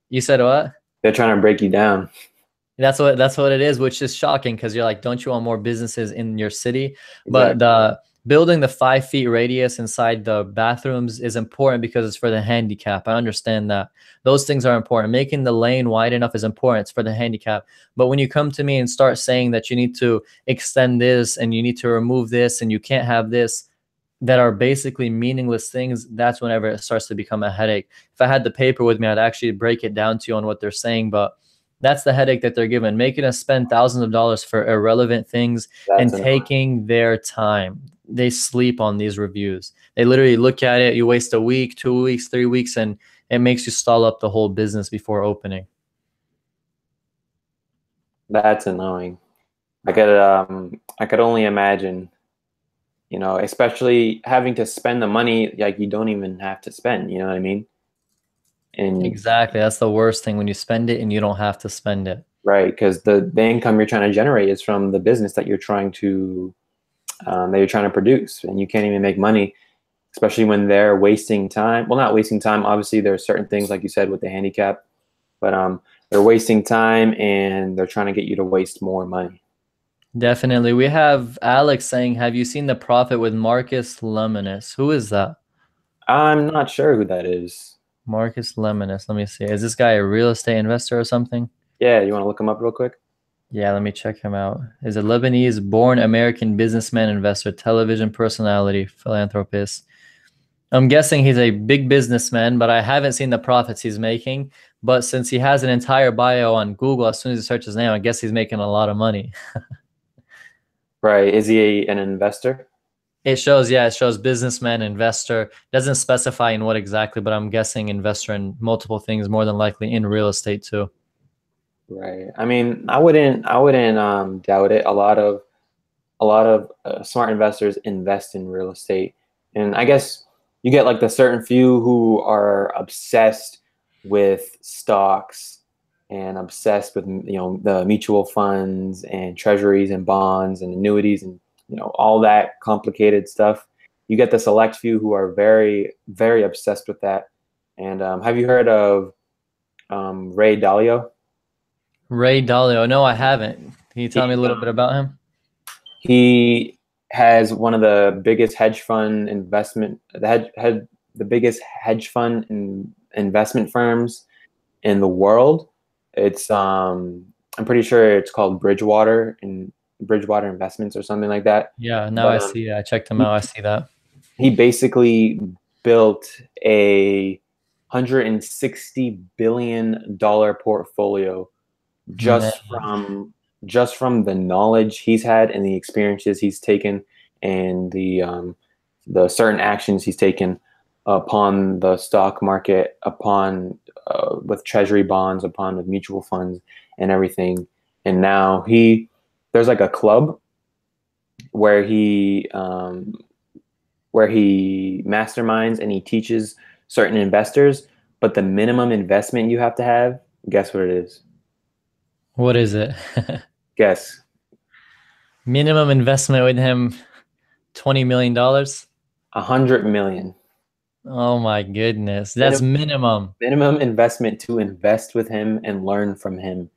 You said what? They're trying to break you down. That's what it is, which is shocking because you're like, don't you want more businesses in your city? Exactly. But building the 5 feet radius inside the bathrooms is important because it's for the handicap. I understand that. Those things are important. Making the lane wide enough is important. It's for the handicap. But when you come to me and start saying that you need to extend this and you need to remove this and you can't have this, that are basically meaningless things, that's whenever it starts to become a headache. If I had the paper with me, I'd actually break it down to you on what they're saying, but that's the headache that they're given, making us spend thousands of dollars for irrelevant things and taking their time. They sleep on these reviews. They literally look at it. You waste a week, 2 weeks, 3 weeks, and it makes you stall up the whole business before opening. That's annoying. I could only imagine You know, especially having to spend the money like you don't even have to spend, you know what I mean? And Exactly. That's the worst thing when you spend it and you don't have to spend it. right, because the income you're trying to generate is from the business that you're trying to produce, and you can't even make money, especially when they're wasting time. Well, not wasting time. Obviously, there are certain things like you said with the handicap, but they're wasting time and they're trying to get you to waste more money. Definitely. We have Alex saying, have you seen The Prophet with Marcus Lemonis? Who is that? I'm not sure who that is. Marcus Lemonis. Let me see. Is this guy a real estate investor or something? Yeah, you want to look him up real quick? Yeah, let me check him out. Is a Lebanese born American businessman, investor, television personality, philanthropist. I'm guessing he's a big businessman, but I haven't seen the profits he's making. But since he has an entire bio on Google, as soon as you search his name, I guess he's making a lot of money. Right. Is he an investor? It shows, yeah, it shows businessman, investor. Doesn't specify in what exactly, but I'm guessing investor in multiple things, more than likely in real estate too. Right. I mean, I wouldn't doubt it. A lot of smart investors invest in real estate, and I guess you get like the certain few who are obsessed with stocks and obsessed with the mutual funds and treasuries and bonds and annuities and all that complicated stuff. You get the select few who are very obsessed with that. And have you heard of Ray Dalio? Ray Dalio. No, I haven't. Can you tell me a little bit about him? He has one of the biggest hedge fund the biggest hedge fund investment firms in the world. It's I'm pretty sure it's called Bridgewater Investments or something like that. Yeah, now But I see it. I checked him he out. I see that. he basically built a $160 billion portfolio Man. just from the knowledge he's had and the experiences he's taken and the certain actions he's taken upon the stock market, upon with treasury bonds, upon with mutual funds and everything. And now there's like a club where he masterminds and he teaches certain investors, but the minimum investment you have to have, guess what it is? What is it? Guess. Minimum investment with him, $20 million. 100 million. Oh my goodness. That's Minimum minimum. minimum investment to invest with him and learn from him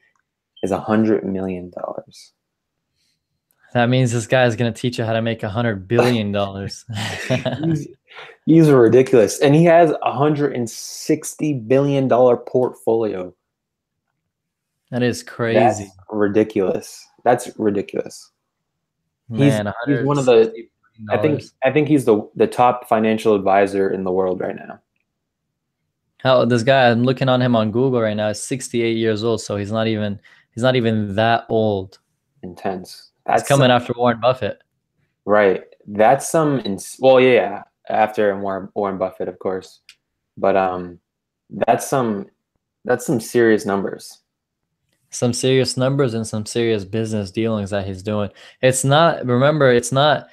is $100 million. That means this guy is going to teach you how to make $100 billion. he's, he's ridiculous, and he has $160 billion portfolio. That is That's crazy. ridiculous. That's ridiculous. Man, He's one of $160 the billion. I think he's the top financial advisor in the world right now. How this guy, I'm looking on him on Google right now, is 68 years old, so he's not even that old. Intense. He's That's coming some after Warren Buffett. right. That's some well, yeah, after Warren Buffett, of course. But that's some that's some serious numbers. Some serious numbers and some serious business dealings that he's doing. It's not, remember, it's not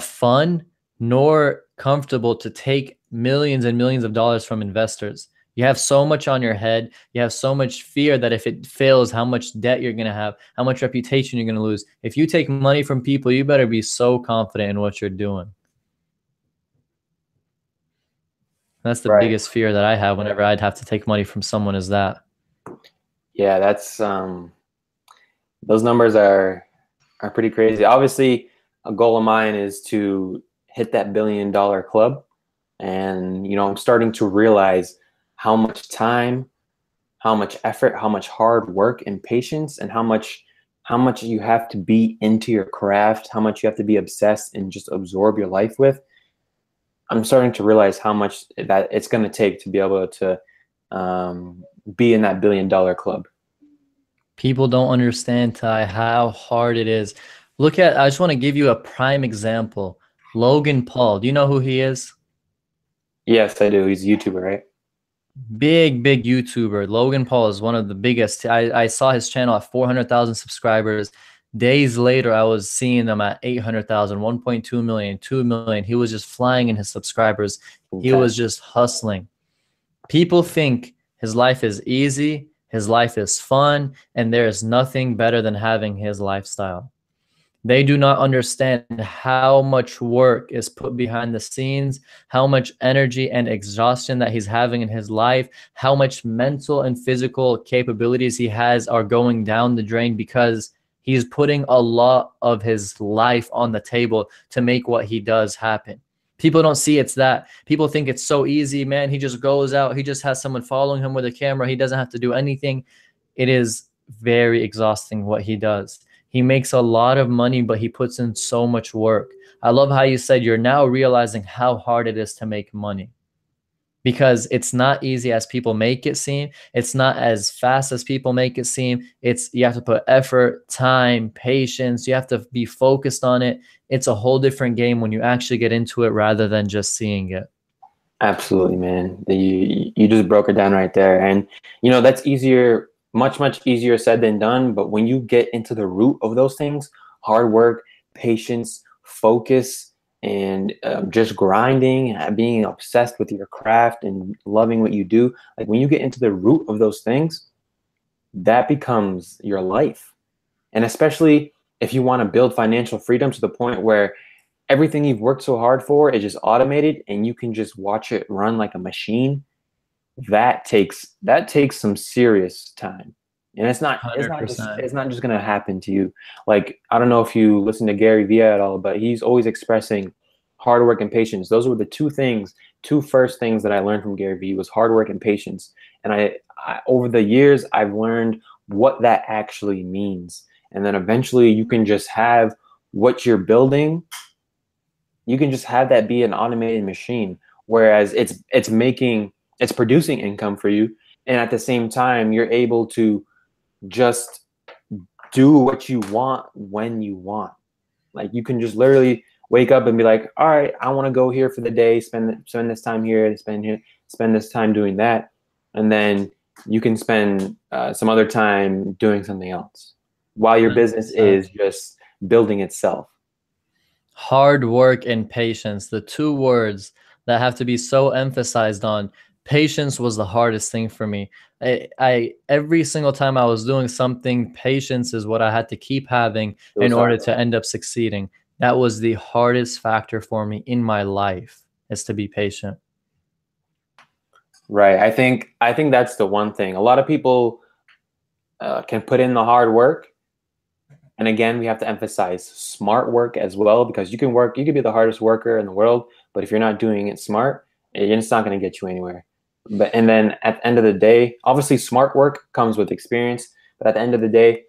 fun nor comfortable to take millions and millions of dollars from investors. You have so much on your head. You have so much fear that if it fails, how much debt you're going to have, how much reputation you're going to lose. If you take money from people, you better be so confident in what you're doing. That's the Right. biggest fear that I have whenever I'd have to take money from someone is that. Yeah, that's those numbers are pretty crazy. Obviously, a goal of mine is to hit that $1 billion club. And I'm starting to realize how much time, how much effort, how much hard work and patience, and how much you have to be into your craft, how much you have to be obsessed and just absorb your life with. I'm starting to realize how much that it's going to take to be able to be in that $1 billion club. People don't understand, Ty, how hard it is. I just want to give you a prime example. Logan Paul. Do you know who he is? Yes, I do. He's a YouTuber, right? Big, big YouTuber. Logan Paul is one of the biggest. I saw his channel at 400,000 subscribers. Days later, I was seeing them at 800,000, 1.2 million, 2 million. He was just flying in his subscribers. He Okay. was just hustling. People think his life is easy, his life is fun, and there is nothing better than having his lifestyle. They do not understand how much work is put behind the scenes, how much energy and exhaustion that he's having in his life, how much mental and physical capabilities he has are going down the drain because he's putting a lot of his life on the table to make what he does happen. People don't see it's that. People think it's so easy, man. He just goes out, he just has someone following him with a camera, he doesn't have to do anything. It is very exhausting what he does. He makes a lot of money, but he puts in so much work. I love how you said you're now realizing how hard it is to make money, because it's not easy as people make it seem. It's not as fast as people make it seem. You have to put effort, time, patience. You have to be focused on it. It's a whole different game when you actually get into it rather than just seeing it. Absolutely, man. You just broke it down right there. And that's easier, much easier said than done. But when you get into the root of those things, hard work, patience, focus, and just grinding, being obsessed with your craft and loving what you do, like when you get into the root of those things, that becomes your life. And especially if you want to build financial freedom to the point where everything you've worked so hard for is just automated and you can just watch it run like a machine, that takes some serious time. And it's not 100%. just going to happen to you. Like, I don't know if you listen to Gary Vee at all, but he's always expressing hard work and patience. Those were the two first things that I learned from Gary Vee, was hard work and patience. And I over the years, I've learned what that actually means. And then eventually you can just have what you're building, you can just have that be an automated machine, whereas it's producing income for you. And at the same time, you're able to just do what you want when you want. Like, you can just literally wake up and be like, all right, I want to go here for the day, spend this time here, spend this time doing that. And then you can spend some other time doing something else while your business is just building itself. Hard work and patience, the two words that have to be so emphasized on. Patience was the hardest thing for me. I every single time I was doing something, patience is what I had to keep having in order to end up succeeding. That was the hardest factor for me in my life, is to be patient. Right. I think that's the one thing. A lot of people can put in the hard work. And again, we have to emphasize smart work as well, because you can be the hardest worker in the world, but if you're not doing it smart, it's not going to get you anywhere. And then at the end of the day, obviously smart work comes with experience, but at the end of the day,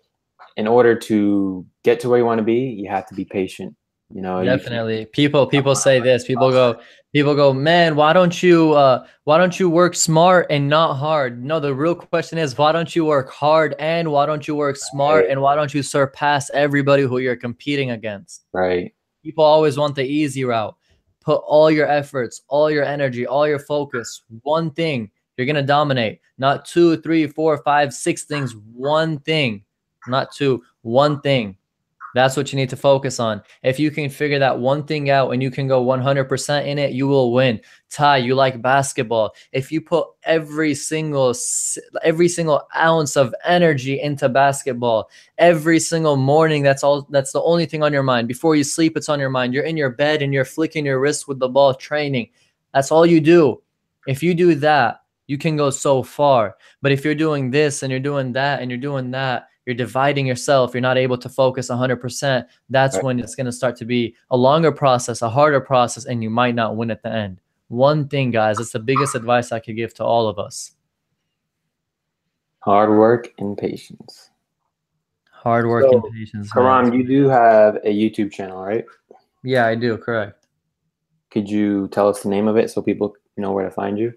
in order to get to where you want to be, you have to be patient. Definitely. People say this. People go, man, why don't you work smart and not hard? No, the real question is, why don't you work hard, and why don't you work smart, and why don't you surpass everybody who you're competing against? Right. People always want the easy route. Put all your efforts, all your energy, all your focus, one thing. You're gonna dominate. Not 2, 3, 4, 5, 6 things. One thing. Not two. One thing. That's what you need to focus on. If you can figure that one thing out and you can go 100% in it, you will win. Ty, you like basketball. If you put every single ounce of energy into basketball, every single morning, that's the only thing on your mind. Before you sleep, it's on your mind. You're in your bed and you're flicking your wrist with the ball, training. That's all you do. If you do that, you can go so far. But if you're doing this and you're doing that and you're doing that, you're dividing yourself, you're not able to focus 100%. That's right. When it's going to start to be a longer process, a harder process, and you might not win at the end. One thing, guys, it's the biggest advice I could give to all of us. Hard work and patience. Hard work and patience. Karam, you do have a YouTube channel, right? Yeah, I do. Correct. Could you tell us the name of it so people know where to find you?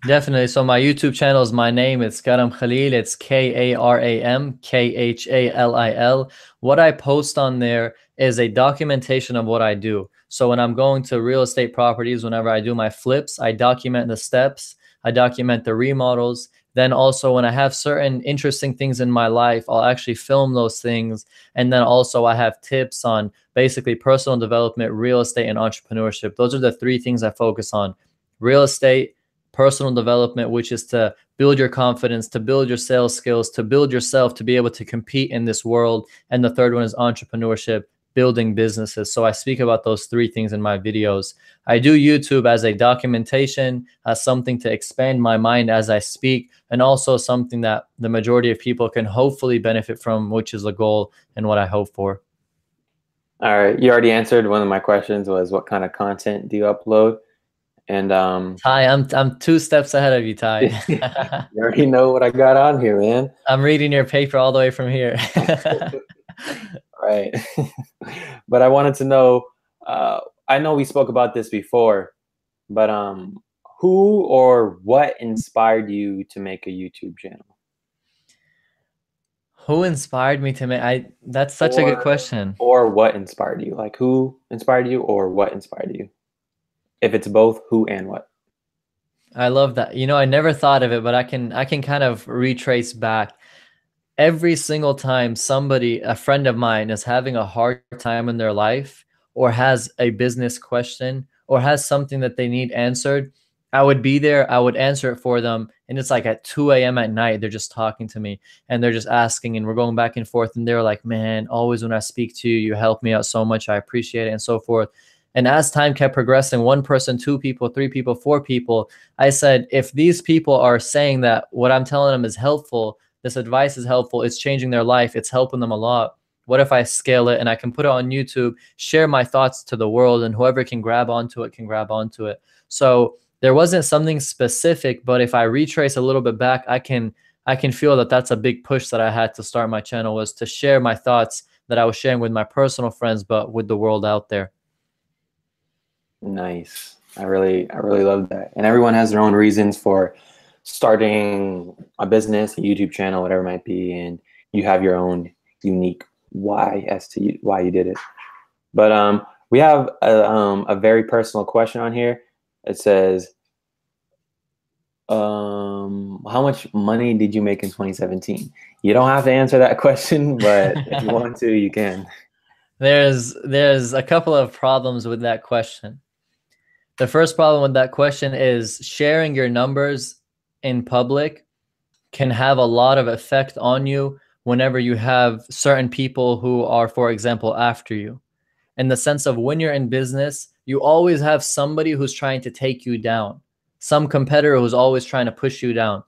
Definitely. So my YouTube channel is my name. It's Karam Khalil. It's Karam Khalil. What I post on there is a documentation of what I do. So when I'm going to real estate properties, whenever I do my flips, I document the steps. I document the remodels, Then also when I have certain interesting things in my life, I'll actually film those things. And then also I have tips on basically personal development, real estate, and entrepreneurship. Those are the three things I focus on: real estate, personal development, which is to build your confidence, to build your sales skills, to build yourself, to be able to compete in this world. And the third one is entrepreneurship, building businesses. So I speak about those three things in my videos. I do YouTube as a documentation, as something to expand my mind as I speak, and also something that the majority of people can hopefully benefit from, which is the goal and what I hope for. All right, you already answered one of my questions, was what kind of content do you upload? And Ty, I'm 2 steps ahead of you, Ty. you already know what I got on here, man. I'm reading your paper all the way from here. Right. But I wanted to know, I know we spoke about this before, but who or what inspired you to make a YouTube channel? Who inspired me to make? That's such a good question. Or what inspired you? Like, who inspired you or what inspired you? If it's both, who and what? I love that. You know, I never thought of it, but I can kind of retrace back. Every single time somebody, a friend of mine, is having a hard time in their life, or has a business question, or has something that they need answered, I would be there. I would answer it for them. And it's like at 2 a.m. at night, they're just talking to me and they're just asking, and we're going back and forth. And they're like, man, always when I speak to you, you help me out so much. I appreciate it, and so forth. And as time kept progressing, one person, 2 people, 3 people, 4 people, I said, if these people are saying that what I'm telling them is helpful, this advice is helpful, it's changing their life, it's helping them a lot, what if I scale it and I can put it on YouTube, share my thoughts to the world, and whoever can grab onto it can grab onto it. So there wasn't something specific, but if I retrace a little bit back, I can feel that that's a big push that I had to start my channel, was to share my thoughts that I was sharing with my personal friends, but with the world out there. Nice. I really love that. And everyone has their own reasons for starting a business, a YouTube channel, whatever it might be, and you have your own unique why as to why you did it. But we have a very personal question on here. It says, how much money did you make in 2017? You don't have to answer that question, but if you want to, you can. There's a couple of problems with that question. The first problem with that question is sharing your numbers in public can have a lot of effect on you whenever you have certain people who are, for example, after you. In the sense of when you're in business, you always have somebody who's trying to take you down, some competitor who's always trying to push you down.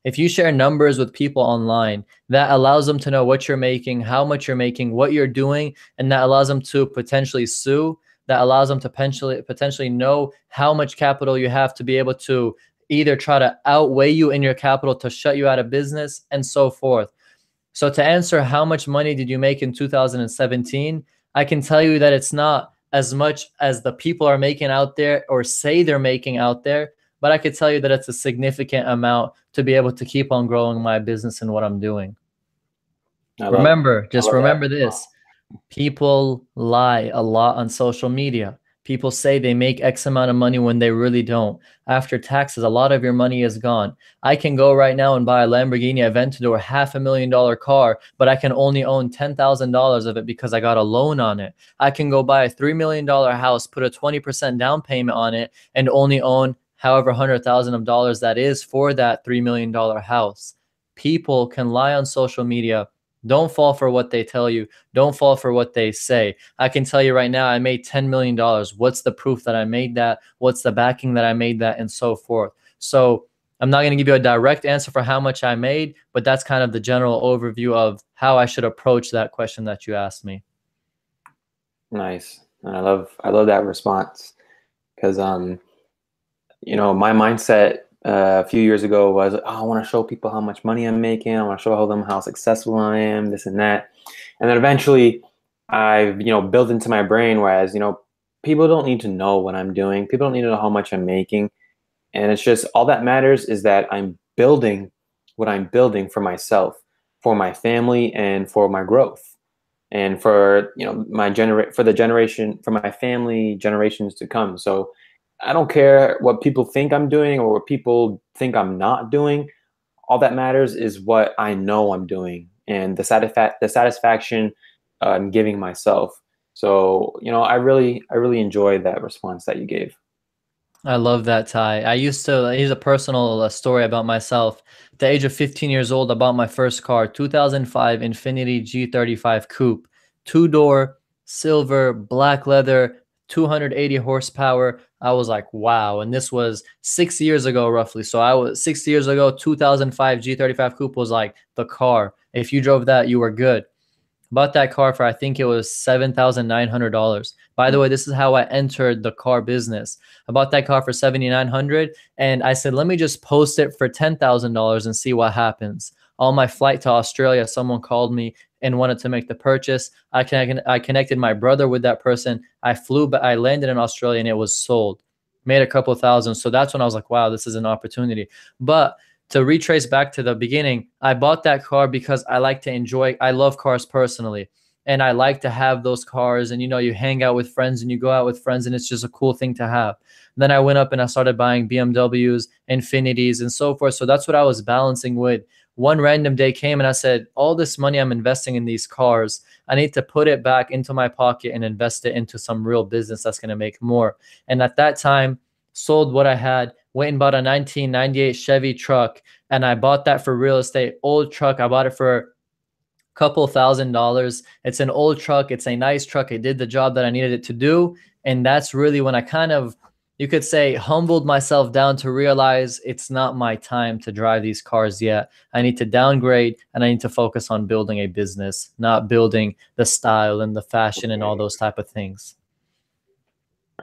If you share numbers with people online, that allows them to know what you're making, how much you're making, what you're doing, and that allows them to potentially sue. That allows them to potentially know how much capital you have to be able to either try to outweigh you in your capital to shut you out of business, and so forth. So to answer how much money did you make in 2017, I can tell you that it's not as much as the people are making out there or say they're making out there, but I could tell you that it's a significant amount to be able to keep on growing my business and what I'm doing. Remember this. People lie a lot on social media. People say they make X amount of money when they really don't. After taxes, a lot of your money is gone. I can go right now and buy a Lamborghini Aventador, $500,000 car, but I can only own $10,000 of it because I got a loan on it. I can go buy a $3 million house, put a 20% down payment on it, and only own however $100,000 that is for that $3 million house. People can lie on social media. Don't fall for what they tell you. Don't fall for what they say. I can tell you right now, I made $10 million. What's the proof that I made that? What's the backing that I made that? And so forth. So I'm not going to give you a direct answer for how much I made, but that's kind of the general overview of how I should approach that question that you asked me. Nice. And I love that response, because you know, my mindset a few years ago was, oh, I want to show people how much money I'm making. I want to show them how successful I am, this and that. And then eventually I've, you know, built into my brain, whereas, you know, people don't need to know what I'm doing. People don't need to know how much I'm making. And it's just, all that matters is that I'm building what I'm building for myself, for my family, and for my growth. And for, you know, for my family, generations to come. So I don't care what people think I'm doing or what people think I'm not doing. all that matters is what I know I'm doing and the satisfaction I'm giving myself. So, I really enjoyed that response that you gave. I love that, Ty. Here's a personal story about myself. At the age of 15 years old, I bought my first car, 2005 Infiniti G35 Coupe, two-door, silver, black leather, 280 horsepower. I was like, wow. And this was 6 years ago, roughly. So I was 6 years ago, 2005 G35 Coupe was like the car. If you drove that, you were good. Bought that car for, I think it was $7,900. By the way, this is how I entered the car business. I bought that car for $7,900 and I said, let me just post it for $10,000 and see what happens. On my flight to Australia, someone called me and wanted to make the purchase. I connected my brother with that person. I flew, but I landed in Australia and it was sold. Made a couple thousand. So that's when I was like, wow, this is an opportunity. But to retrace back to the beginning, I bought that car because I like to enjoy, I love cars personally. And I like to have those cars. And, you hang out with friends and you go out with friends and it's just a cool thing to have. Then I went up and I started buying BMWs, Infinitis, and so forth. So that's what I was balancing with. One random day came and I said, all this money I'm investing in these cars, I need to put it back into my pocket and invest it into some real business that's going to make more. And at that time, sold what I had, went and bought a 1998 Chevy truck, and I bought that for real estate. Old truck, I bought it for a couple $1,000s. It's an old truck. It's a nice truck. It did the job that I needed it to do. And that's really when I kind of, you could say, humbled myself down to realize it's not my time to drive these cars yet. I need to downgrade and I need to focus on building a business, not building the style and the fashion and all those type of things.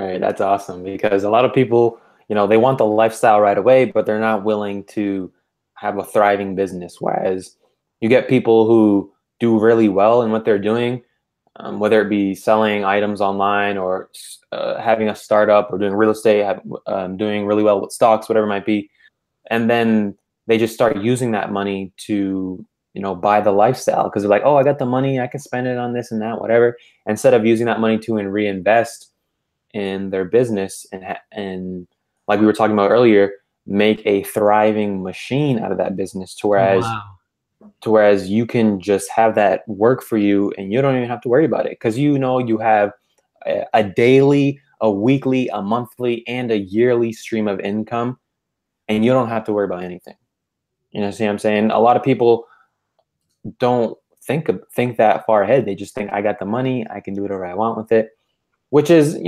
Right, that's awesome because a lot of people, they want the lifestyle right away, but they're not willing to have a thriving business. Whereas you get people who do really well in what they're doing, whether it be selling items online or having a startup or doing real estate, doing really well with stocks, whatever it might be. And then they just start using that money to, buy the lifestyle because they're like, oh, I got the money, I can spend it on this and that, whatever. Instead of using that money to reinvest in their business and like we were talking about earlier, make a thriving machine out of that business Wow. to whereas you can just have that work for you and you don't even have to worry about it because you have a daily, a weekly, a monthly, and a yearly stream of income and you don't have to worry about anything. See what I'm saying? A lot of people don't think that far ahead. They just think I got the money, I can do whatever I want with it, which is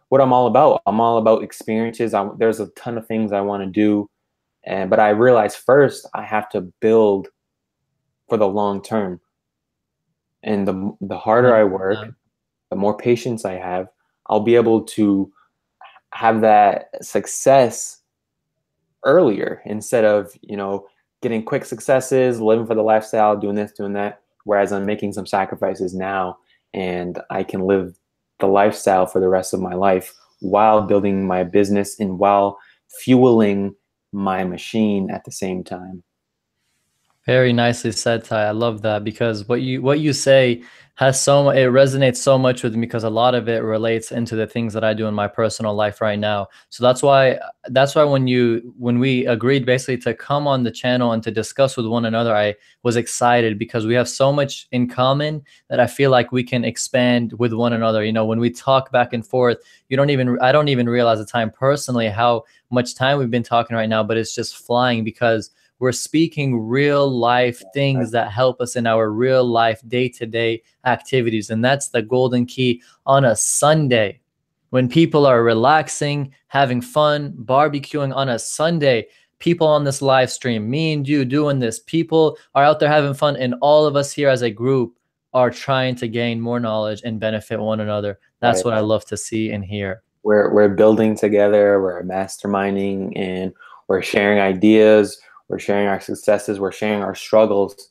what I'm all about. I'm all about experiences. There's a ton of things I want to do, but I realize first I have to build for the long term. And the harder I work, the more patience I have, I'll be able to have that success earlier instead of getting quick successes, living for the lifestyle, doing this, doing that. Whereas I'm making some sacrifices now, and I can live the lifestyle for the rest of my life while building my business and while fueling my machine at the same time. Very nicely said, Ty. I love that because what you say has it resonates so much with me because a lot of it relates into the things that I do in my personal life right now. So that's why when we agreed basically to come on the channel and to discuss with one another, I was excited because we have so much in common that I feel like we can expand with one another. When we talk back and forth, I don't even realize the time personally how much time we've been talking right now, but it's just flying because we're speaking real life things that help us in our real life day-to-day activities. And that's the golden key on a Sunday when people are relaxing, having fun, barbecuing on a Sunday. People on this live stream, me and you doing this, people are out there having fun. And all of us here as a group are trying to gain more knowledge and benefit one another. That's what I love to see and hear. We're building together, we're masterminding, and we're sharing ideas. We're sharing our successes. We're sharing our struggles.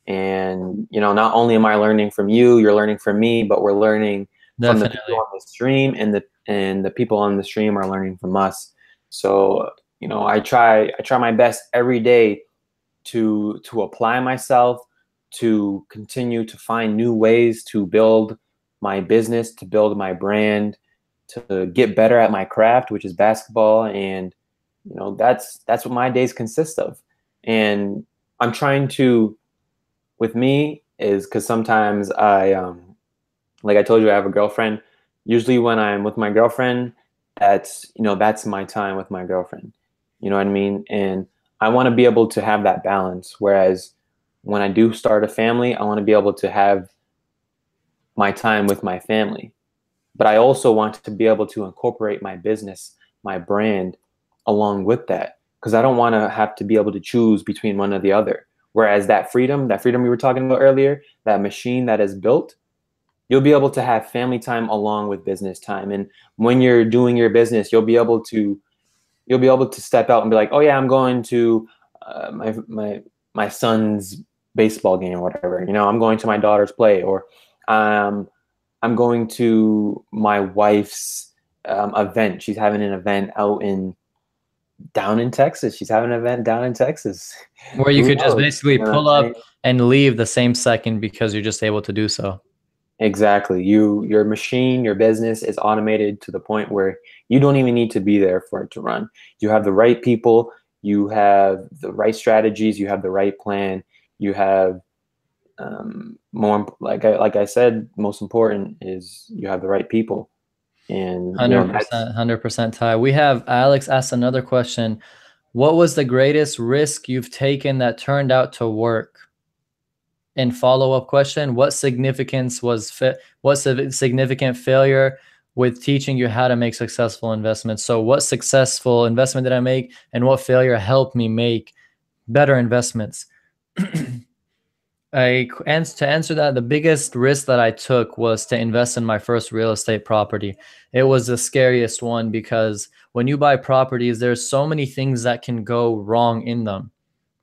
And, not only am I learning from you, you're learning from me, but we're learning from the people on the stream and the people on the stream are learning from us. So, I try my best every day to apply myself, to continue to find new ways to build my business, to build my brand, to get better at my craft, which is basketball. And, that's what my days consist of. And I'm trying to, with me, is because sometimes like I told you, I have a girlfriend. Usually when I'm with my girlfriend, that's my time with my girlfriend. You know what I mean? And I want to be able to have that balance. Whereas when I do start a family, I want to be able to have my time with my family. But I also want to be able to incorporate my business, my brand along with that. Because I don't want to have to be able to choose between one or the other. Whereas that freedom we were talking about earlier, that machine that is built, you'll be able to have family time along with business time. And when you're doing your business, you'll be able to step out and be like, oh yeah, I'm going to my son's baseball game or whatever. You know, I'm going to my daughter's play, or um, I'm going to my wife's event. She's having an event down in Texas. She's having an event down in Texas. Where you Who could just knows? basically You know what I'm pull up saying? and leave the same second because you're just able to do so. Exactly. Your machine, your business is automated to the point where you don't even need to be there for it to run. You have the right people, you have the right strategies, you have the right plan, you have more like I said, most important is you have the right people. And you know that's 100%, Ty. We have Alex asked another question. What was the greatest risk you've taken that turned out to work? And follow-up question, what significance what's a significant failure with teaching you how to make successful investments? So what successful investment did I make, and what failure helped me make better investments? And to answer that, the biggest risk that I took was to invest in my first real estate property. It was the scariest one because when you buy properties, there's so many things that can go wrong in them.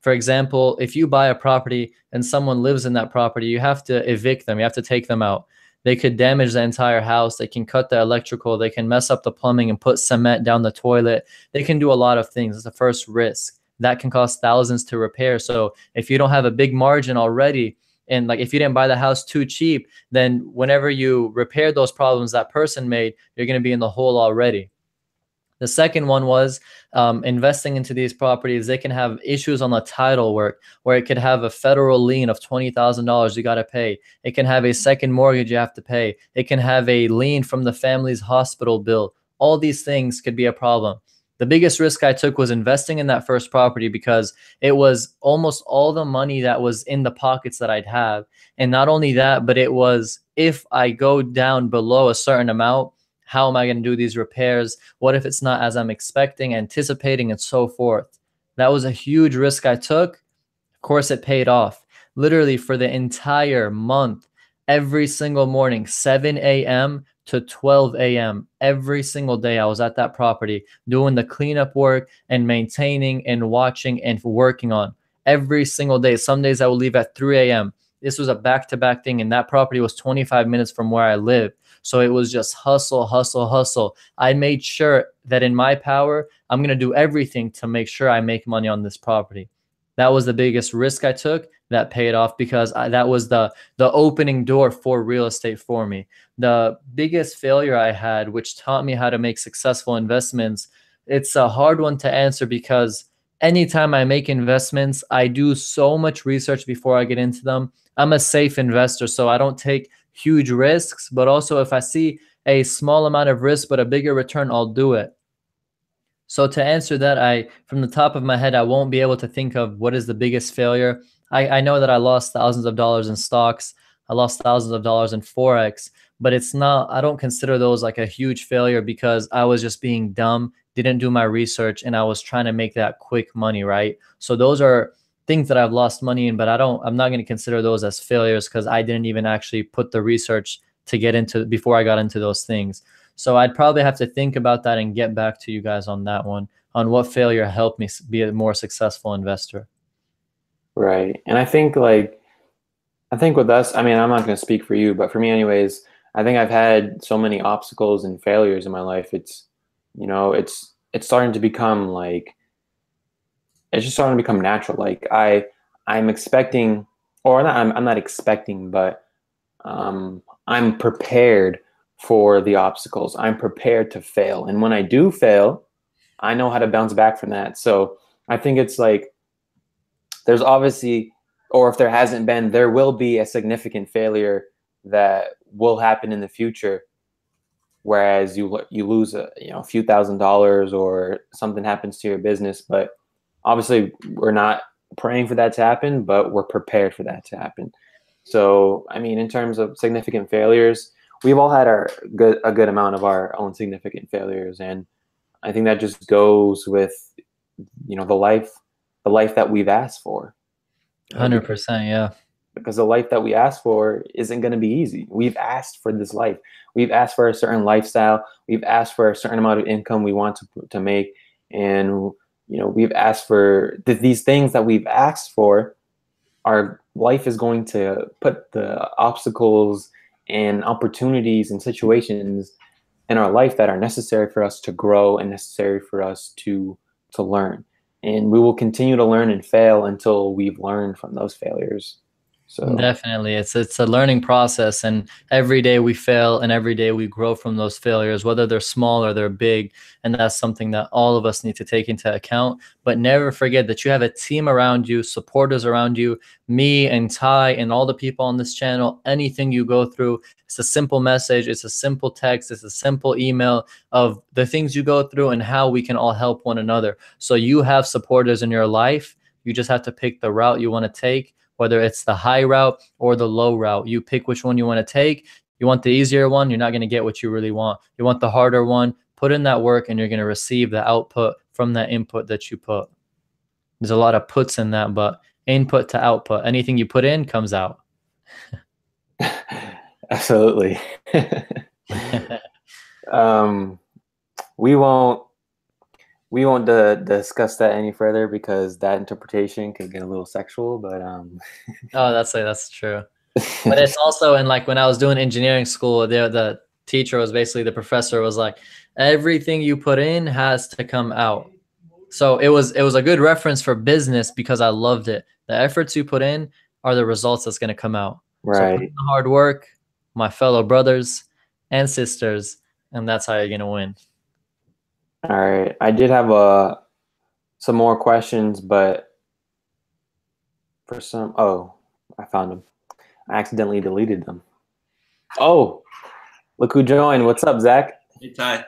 For example, if you buy a property and someone lives in that property, you have to evict them. You have to take them out. They could damage the entire house. They can cut the electrical. They can mess up the plumbing and put cement down the toilet. They can do a lot of things. It's the first risk. That can cost thousands to repair. So if you don't have a big margin already, and like if you didn't buy the house too cheap, then whenever you repair those problems that person made, you're going to be in the hole already. The second one was investing into these properties. They can have issues on the title work where it could have a federal lien of $20,000 you got to pay. It can have a second mortgage you have to pay. It can have a lien from the family's hospital bill. All these things could be a problem. The biggest risk I took was investing in that first property because it was almost all the money that was in the pockets that I'd have. And not only that, but it was if I go down below a certain amount, how am I going to do these repairs? What if it's not as I'm expecting, anticipating, and so forth? That was a huge risk I took. Of course, it paid off. Literally for the entire month, every single morning, 7 a.m. to 12 a.m., every single day, I was at that property doing the cleanup work and maintaining and watching and working on every single day. Some days I would leave at 3 a.m. This was a back-to-back thing, and that property was 25 minutes from where I lived. So it was just hustle, hustle, hustle. I made sure that in my power, I'm going to do everything to make sure I make money on this property. That was the biggest risk I took that paid off because that was the opening door for real estate for me. The biggest failure I had, which taught me how to make successful investments, it's a hard one to answer because anytime I make investments, I do so much research before I get into them. I'm a safe investor, so I don't take huge risks, but also if I see a small amount of risk but a bigger return, I'll do it. So to answer that, from the top of my head, I won't be able to think of what is the biggest failure. I know that I lost thousands of dollars in stocks. I lost thousands of dollars in Forex, but I don't consider those like a huge failure because I was just being dumb, didn't do my research, and I was trying to make that quick money, right? So those are things that I've lost money in, but I'm not going to consider those as failures because I didn't even actually put the research to get into before I got into those things. So I'd probably have to think about that and get back to you guys on that one, on what failure helped me be a more successful investor. right. And I think with us, I mean, I'm not going to speak for you, but for me anyways, I think I've had so many obstacles and failures in my life. You know, it's starting to become like it's just starting to become natural. Like I'm expecting, or not, I'm not expecting, but I'm prepared for the obstacles. I'm prepared to fail. And when I do fail, I know how to bounce back from that. So I think it's like there's obviously, or if there hasn't been, there will be a significant failure that will happen in the future. Whereas you lose a few $1,000s or something happens to your business, but obviously we're not praying for that to happen, but we're prepared for that to happen. So, I mean, in terms of significant failures, we've all had a good amount of our own significant failures, and I think that just goes with the life that we've asked for. 100%, yeah. Because the life that we asked for isn't going to be easy. We've asked for this life. We've asked for a certain lifestyle. We've asked for a certain amount of income we want to make, and we've asked for these things that we've asked for. Our life is going to put the obstacles and opportunities and situations in our life that are necessary for us to grow and necessary for us to learn. And we will continue to learn and fail until we've learned from those failures. So definitely, it's a learning process, and every day we fail and every day we grow from those failures, whether they're small or they're big, and that's something that all of us need to take into account. But never forget that you have a team around you, supporters around you, me and Ty and all the people on this channel. Anything you go through, it's a simple message, it's a simple text, it's a simple email of the things you go through and how we can all help one another. So you have supporters in your life. You just have to pick the route you want to take. Whether it's the high route or the low route, you pick which one you want to take. You want the easier one, you're not going to get what you really want. You want the harder one, put in that work and you're going to receive the output from that input that you put. There's a lot of puts in that, but input to output, anything you put in comes out. Absolutely. We won't discuss that any further because that interpretation could get a little sexual, but oh, that's true. But it's also, and like when I was doing engineering school, the teacher was basically, the professor was like, everything you put in has to come out. So it was a good reference for business because I loved it. The efforts you put in are the results that's going to come out. Right. So put in the hard work, my fellow brothers and sisters, and that's how you're going to win. All right. I did have some more questions, but for some, I found them. I accidentally deleted them. Oh, look who joined. What's up, Zach? Hey, Ty.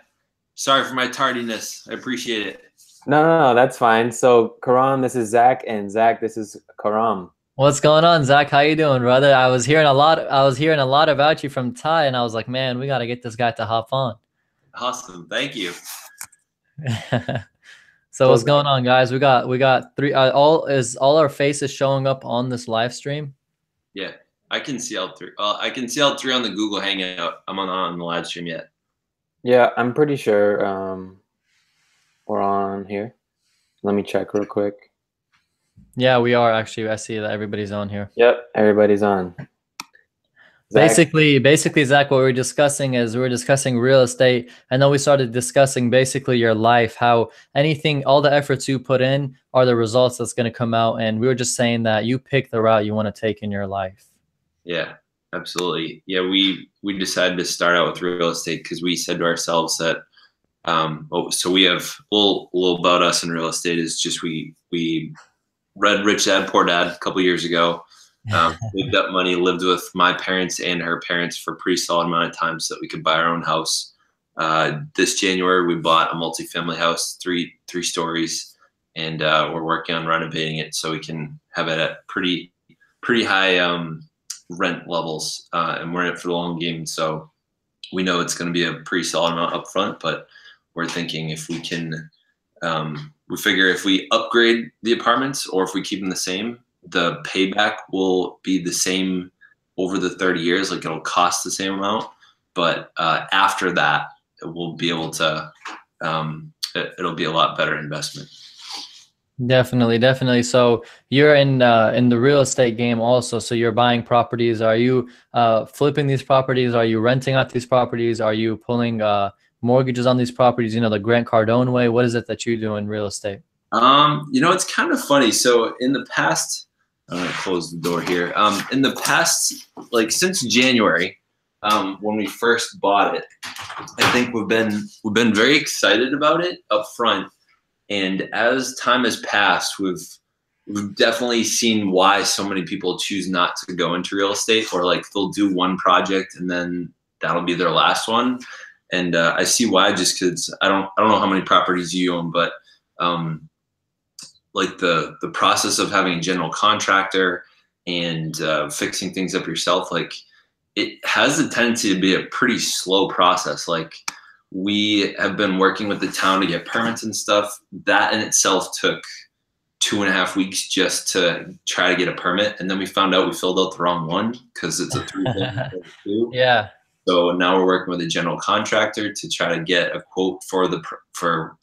Sorry for my tardiness. I appreciate it. No, that's fine. So, Karam, this is Zach, and Zach, this is Karam. What's going on, Zach? How you doing, brother? I was hearing a lot about you from Ty, and I was like, man, we got to get this guy to hop on. Awesome. Thank you. So what's going on, guys? We got three. All our faces showing up on this live stream? Yeah, I can see all three. I can see all three on the Google Hangout. I'm on the live stream yet. Yeah, I'm pretty sure we're on here. Let me check real quick. Yeah, we are actually. I see that everybody's on here. Yep, everybody's on. Zach. Basically, Zach, what we're discussing is we're discussing real estate, and then we started discussing basically your life, how all the efforts you put in are the results that's going to come out, and we were just saying that you pick the route you want to take in your life. Yeah, absolutely. Yeah, we decided to start out with real estate because we said to ourselves that, so we have a little about us in real estate is just we read Rich Dad Poor Dad a couple years ago. Saved up money, lived with my parents and her parents for a pretty solid amount of time so that we could buy our own house. This January, we bought a multifamily house, three stories, and we're working on renovating it so we can have it at pretty high rent levels, and we're in it for the long game. So we know it's going to be a pretty solid amount up front, but we're thinking if we can, we figure if we upgrade the apartments or if we keep them the same, the payback will be the same over the 30 years. Like it'll cost the same amount, but after that, we'll be able to, it'll be a lot better investment. Definitely. So you're in the real estate game also. So you're buying properties. Are you flipping these properties? Are you renting out these properties? Are you pulling mortgages on these properties? You know, the Grant Cardone way. What is it that you do in real estate? It's kind of funny. So in the past, I'm gonna close the door here. In the past, like since January, when we first bought it, I think we've been very excited about it up front. And as time has passed, we've we've definitely seen why so many people choose not to go into real estate, or like they'll do one project and then that'll be their last one. And I see why, just because I don't know how many properties you own, but like the process of having a general contractor and fixing things up yourself, like it has a tendency to be a pretty slow process. Like we have been working with the town to get permits and stuff. That in itself took 2.5 weeks just to try to get a permit. And then we found out we filled out the wrong one because it's a 3 Yeah. So now we're working with a general contractor to try to get a quote for the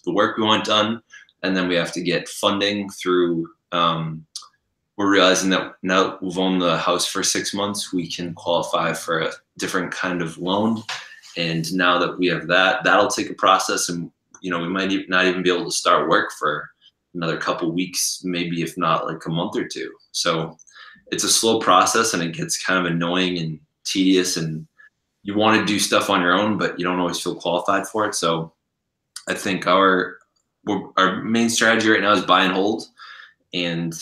work we want done. And then we have to get funding through, we're realizing that now we've owned the house for 6 months, we can qualify for a different kind of loan. And now that we have that, that'll take a process, and we might not even be able to start work for another couple weeks, maybe if not like a month or two. So it's a slow process, and it gets kind of annoying and tedious, and you want to do stuff on your own, but you don't always feel qualified for it. So I think our main strategy right now is buy and hold. And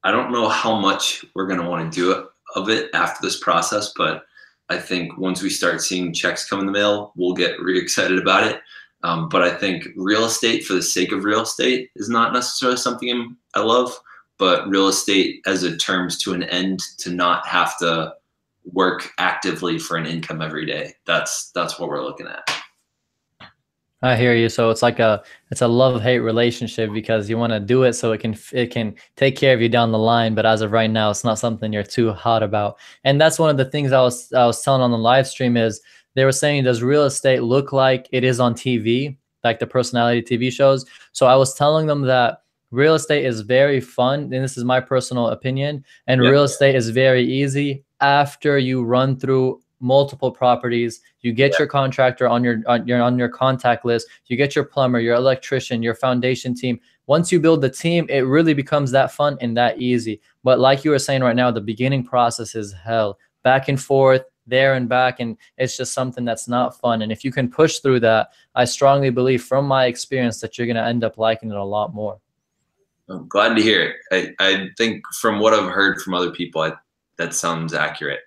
I don't know how much we're going to want to do of it after this process, but I think once we start seeing checks come in the mail, we'll get really excited about it. But I think real estate for the sake of real estate is not necessarily something I love, but real estate as a terms to an end, to not have to work actively for an income every day. That's what we're looking at. I hear you. So it's a love-hate relationship, because you want to do it so it can take care of you down the line. But as of right now, it's not something you're too hot about. And that's one of the things I was telling on the live stream is they were saying, does real estate look like it is on TV, like the personality TV shows? So I was telling them that real estate is very fun, and this is my personal opinion, and real estate is very easy after you run through multiple properties. You get your contractor on your contact list, you get your plumber, your electrician, your foundation team. Once you build the team, it really becomes that fun and that easy. But like you were saying right now, the beginning process is hell, back and forth, there and back, and it's just something that's not fun. And if you can push through that, I strongly believe from my experience that you're going to end up liking it a lot more. I'm glad to hear it. I think from what I've heard from other people, that sounds accurate.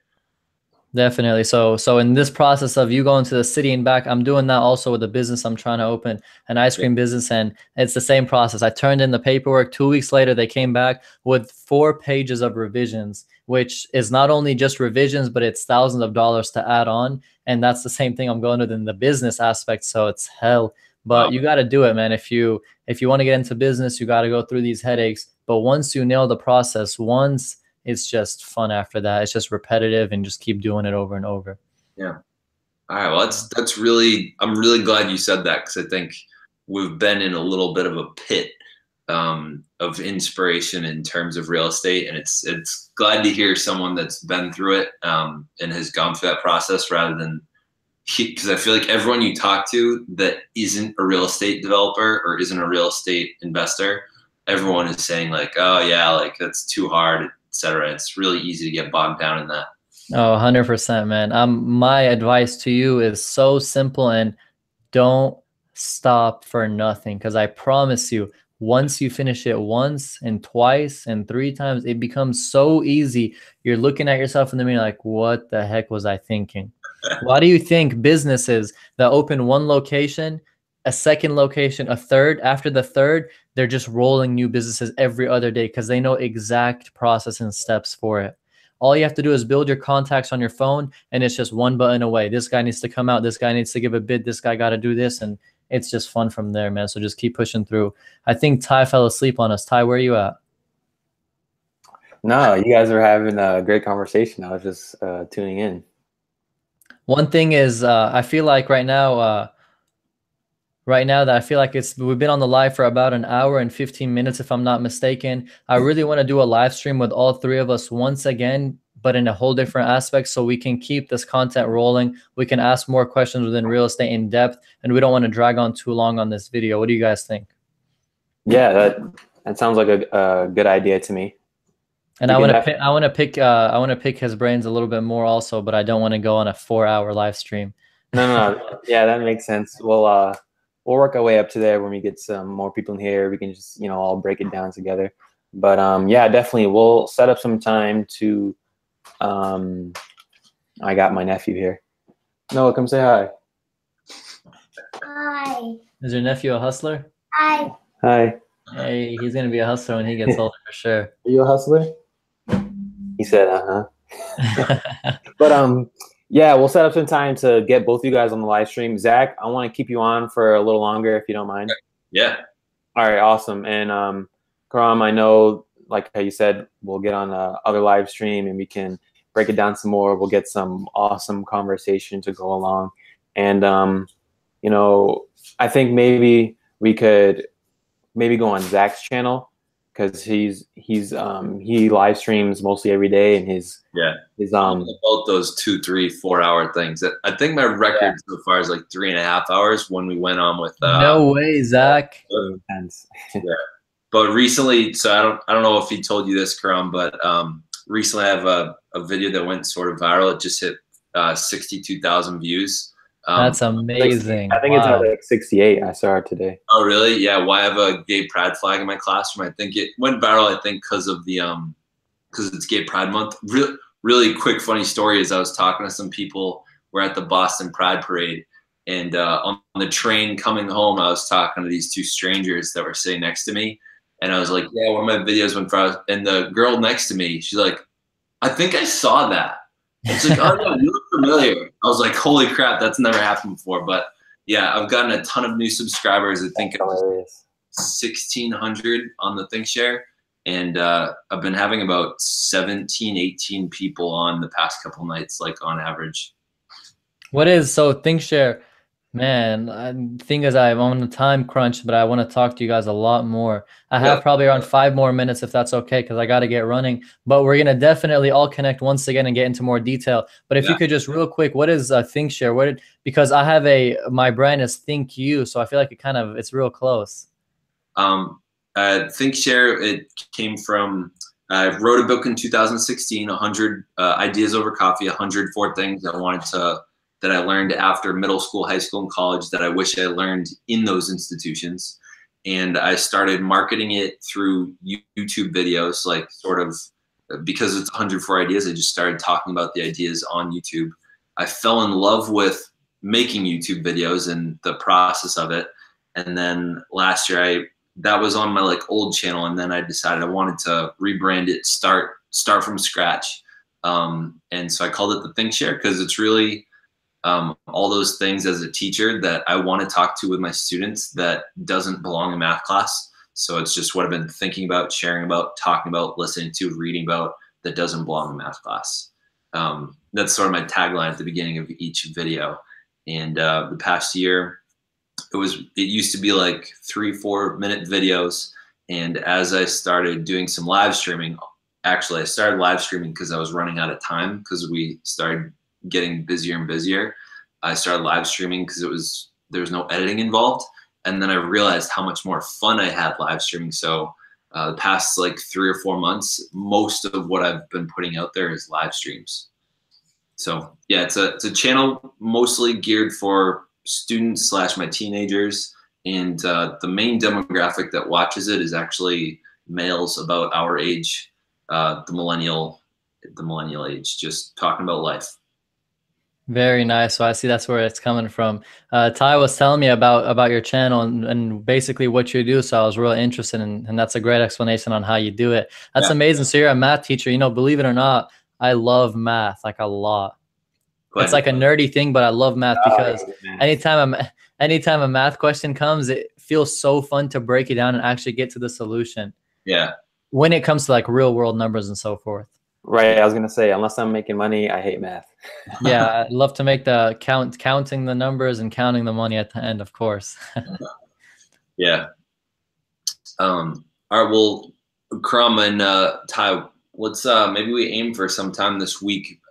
Definitely. So in this process of you going to the city and back, I'm doing that also with a business. I'm trying to open an ice cream business, and it's the same process. I turned in the paperwork. 2 weeks later, they came back with 4 pages of revisions, which is not only just revisions, but it's thousands of dollars to add on. And that's the same thing I'm going with in the business aspect. So it's hell, but you got to do it, man. If you want to get into business, you got to go through these headaches. But once you nail the process, it's just fun after that. It's just repetitive, and just keep doing it over and over. Yeah. All right. Well, I'm really glad you said that, because I think we've been in a little bit of a pit of inspiration in terms of real estate. And it's glad to hear someone that's been through it and has gone through that process, rather than, because I feel like everyone you talk to that isn't a real estate developer or isn't a real estate investor, everyone is saying like, oh yeah, like that's too hard, etc. It's really easy to get bogged down in that. Oh, 100%, man. My advice to you is so simple, and don't stop for nothing. Because I promise you, once you finish it once and twice and 3 times, it becomes so easy. You're looking at yourself in the mirror like, what the heck was I thinking? Why do you think businesses that open 1 location, a 2nd location, a 3rd, after the 3rd, they're just rolling new businesses every other day, because they know exact process and steps for it. All you have to do is build your contacts on your phone, and it's just 1 button away. This guy needs to come out. This guy needs to give a bid. This guy got to do this. And it's just fun from there, man. So just keep pushing through. I think Ty fell asleep on us. Ty, where are you at? No, you guys are having a great conversation. I was just tuning in. One thing is, I feel like right now that I feel like we've been on the live for about 1 hour and 15 minutes, if I'm not mistaken. I really want to do a live stream with all 3 of us once again, but in a whole different aspect, so we can keep this content rolling. We can ask more questions within real estate in depth, and we don't want to drag on too long on this video. What do you guys think? Yeah, that sounds like a good idea to me. And I want to pick his brains a little bit more also, but I don't want to go on a 4-hour live stream. No. Yeah, that makes sense. We'll work our way up to there when we get some more people in here. We can just, all break it down together. But yeah, definitely we'll set up some time to. I got my nephew here. Noah, come say hi. Hi. Is your nephew a hustler? Hi. Hi. Hey, he's gonna be a hustler when he gets older for sure. Are you a hustler? He said, But yeah, we'll set up some time to get both of you guys on the live stream. Zach, I want to keep you on for a little longer if you don't mind. Yeah. All right, awesome. And Karam, I know, like how you said, we'll get on other live stream and we can break it down some more. We'll get some awesome conversation to go along. And you know, I think maybe we could go on Zach's channel, because he live streams mostly every day, and his about those 2, 3, 4 hour things. I think my record so far is like 3.5 hours when we went on with no way, Zach. Yeah. But recently, so I don't know if he told you this, Karam, but recently I have a video that went sort of viral. It just hit 62,000 views. That's amazing. I think it's at like 68. I saw it today. Oh, really? Yeah. Well, I have a gay pride flag in my classroom. I think it went viral. I think because of the because it's Gay Pride Month. Really quick funny story is I was talking to some people. We're at the Boston Pride Parade, and on the train coming home, I was talking to these two strangers that were sitting next to me, and I was like, "Yeah, one of my videos went viral." And the girl next to me, she's like, "I think I saw that." It's like, "Oh no, you look familiar." I was like, "Holy crap, that's never happened before." But yeah, I've gotten a ton of new subscribers. I think it was 1,600 on the ThinkShare. And I've been having about 17, 18 people on the past couple nights, like on average. What is, so ThinkShare, man, thing is I'm on a time crunch, but I want to talk to you guys a lot more. I have probably around 5 more minutes if that's okay, because I got to get running. But we're going to definitely all connect once again and get into more detail. But if you could just real quick, what is ThinkShare? Because I have my brand is ThinkU, so I feel like it's real close. ThinkShare, it came from, I wrote a book in 2016, 100 Ideas Over Coffee, 104 things that I learned after middle school, high school, and college that I wish I learned in those institutions. And I started marketing it through YouTube videos, like sort of, because it's 104 ideas, I just started talking about the ideas on YouTube. I fell in love with making YouTube videos and the process of it. And then last year, that was on my like old channel, and then I decided I wanted to rebrand it, start from scratch. And so I called it the ThinkShare, because it's really all those things as a teacher that I want to talk to with my students that doesn't belong in math class. So it's just what I've been thinking about, sharing about, talking about, listening to, reading about that doesn't belong in math class. That's sort of my tagline at the beginning of each video. And the past year, it used to be like 3-4 minute videos. And as I started doing some live streaming, actually I started live streaming because I was running out of time, because we started getting busier and busier. I started live streaming because there was no editing involved. And then I realized how much more fun I had live streaming. So the past like 3 or 4 months, most of what I've been putting out there is live streams. So yeah, it's a channel mostly geared for students / my teenagers, and the main demographic that watches it is actually males about our age, the millennial age, just talking about life. Very nice. So I see that's where it's coming from. Ty was telling me about your channel and basically what you do. So I was really interested and that's a great explanation on how you do it. That's amazing. So you're a math teacher. You know, believe it or not, I love math like a lot. It's like a nerdy thing, but I love math because anytime a math question comes, it feels so fun to break it down and actually get to the solution. Yeah. When it comes to like real world numbers and so forth. Right. I was going to say, unless I'm making money, I hate math. Yeah. I love to make the counting the numbers and counting the money at the end, of course. Yeah. All right. Well, Karam and Ty, let's maybe we aim for sometime this week.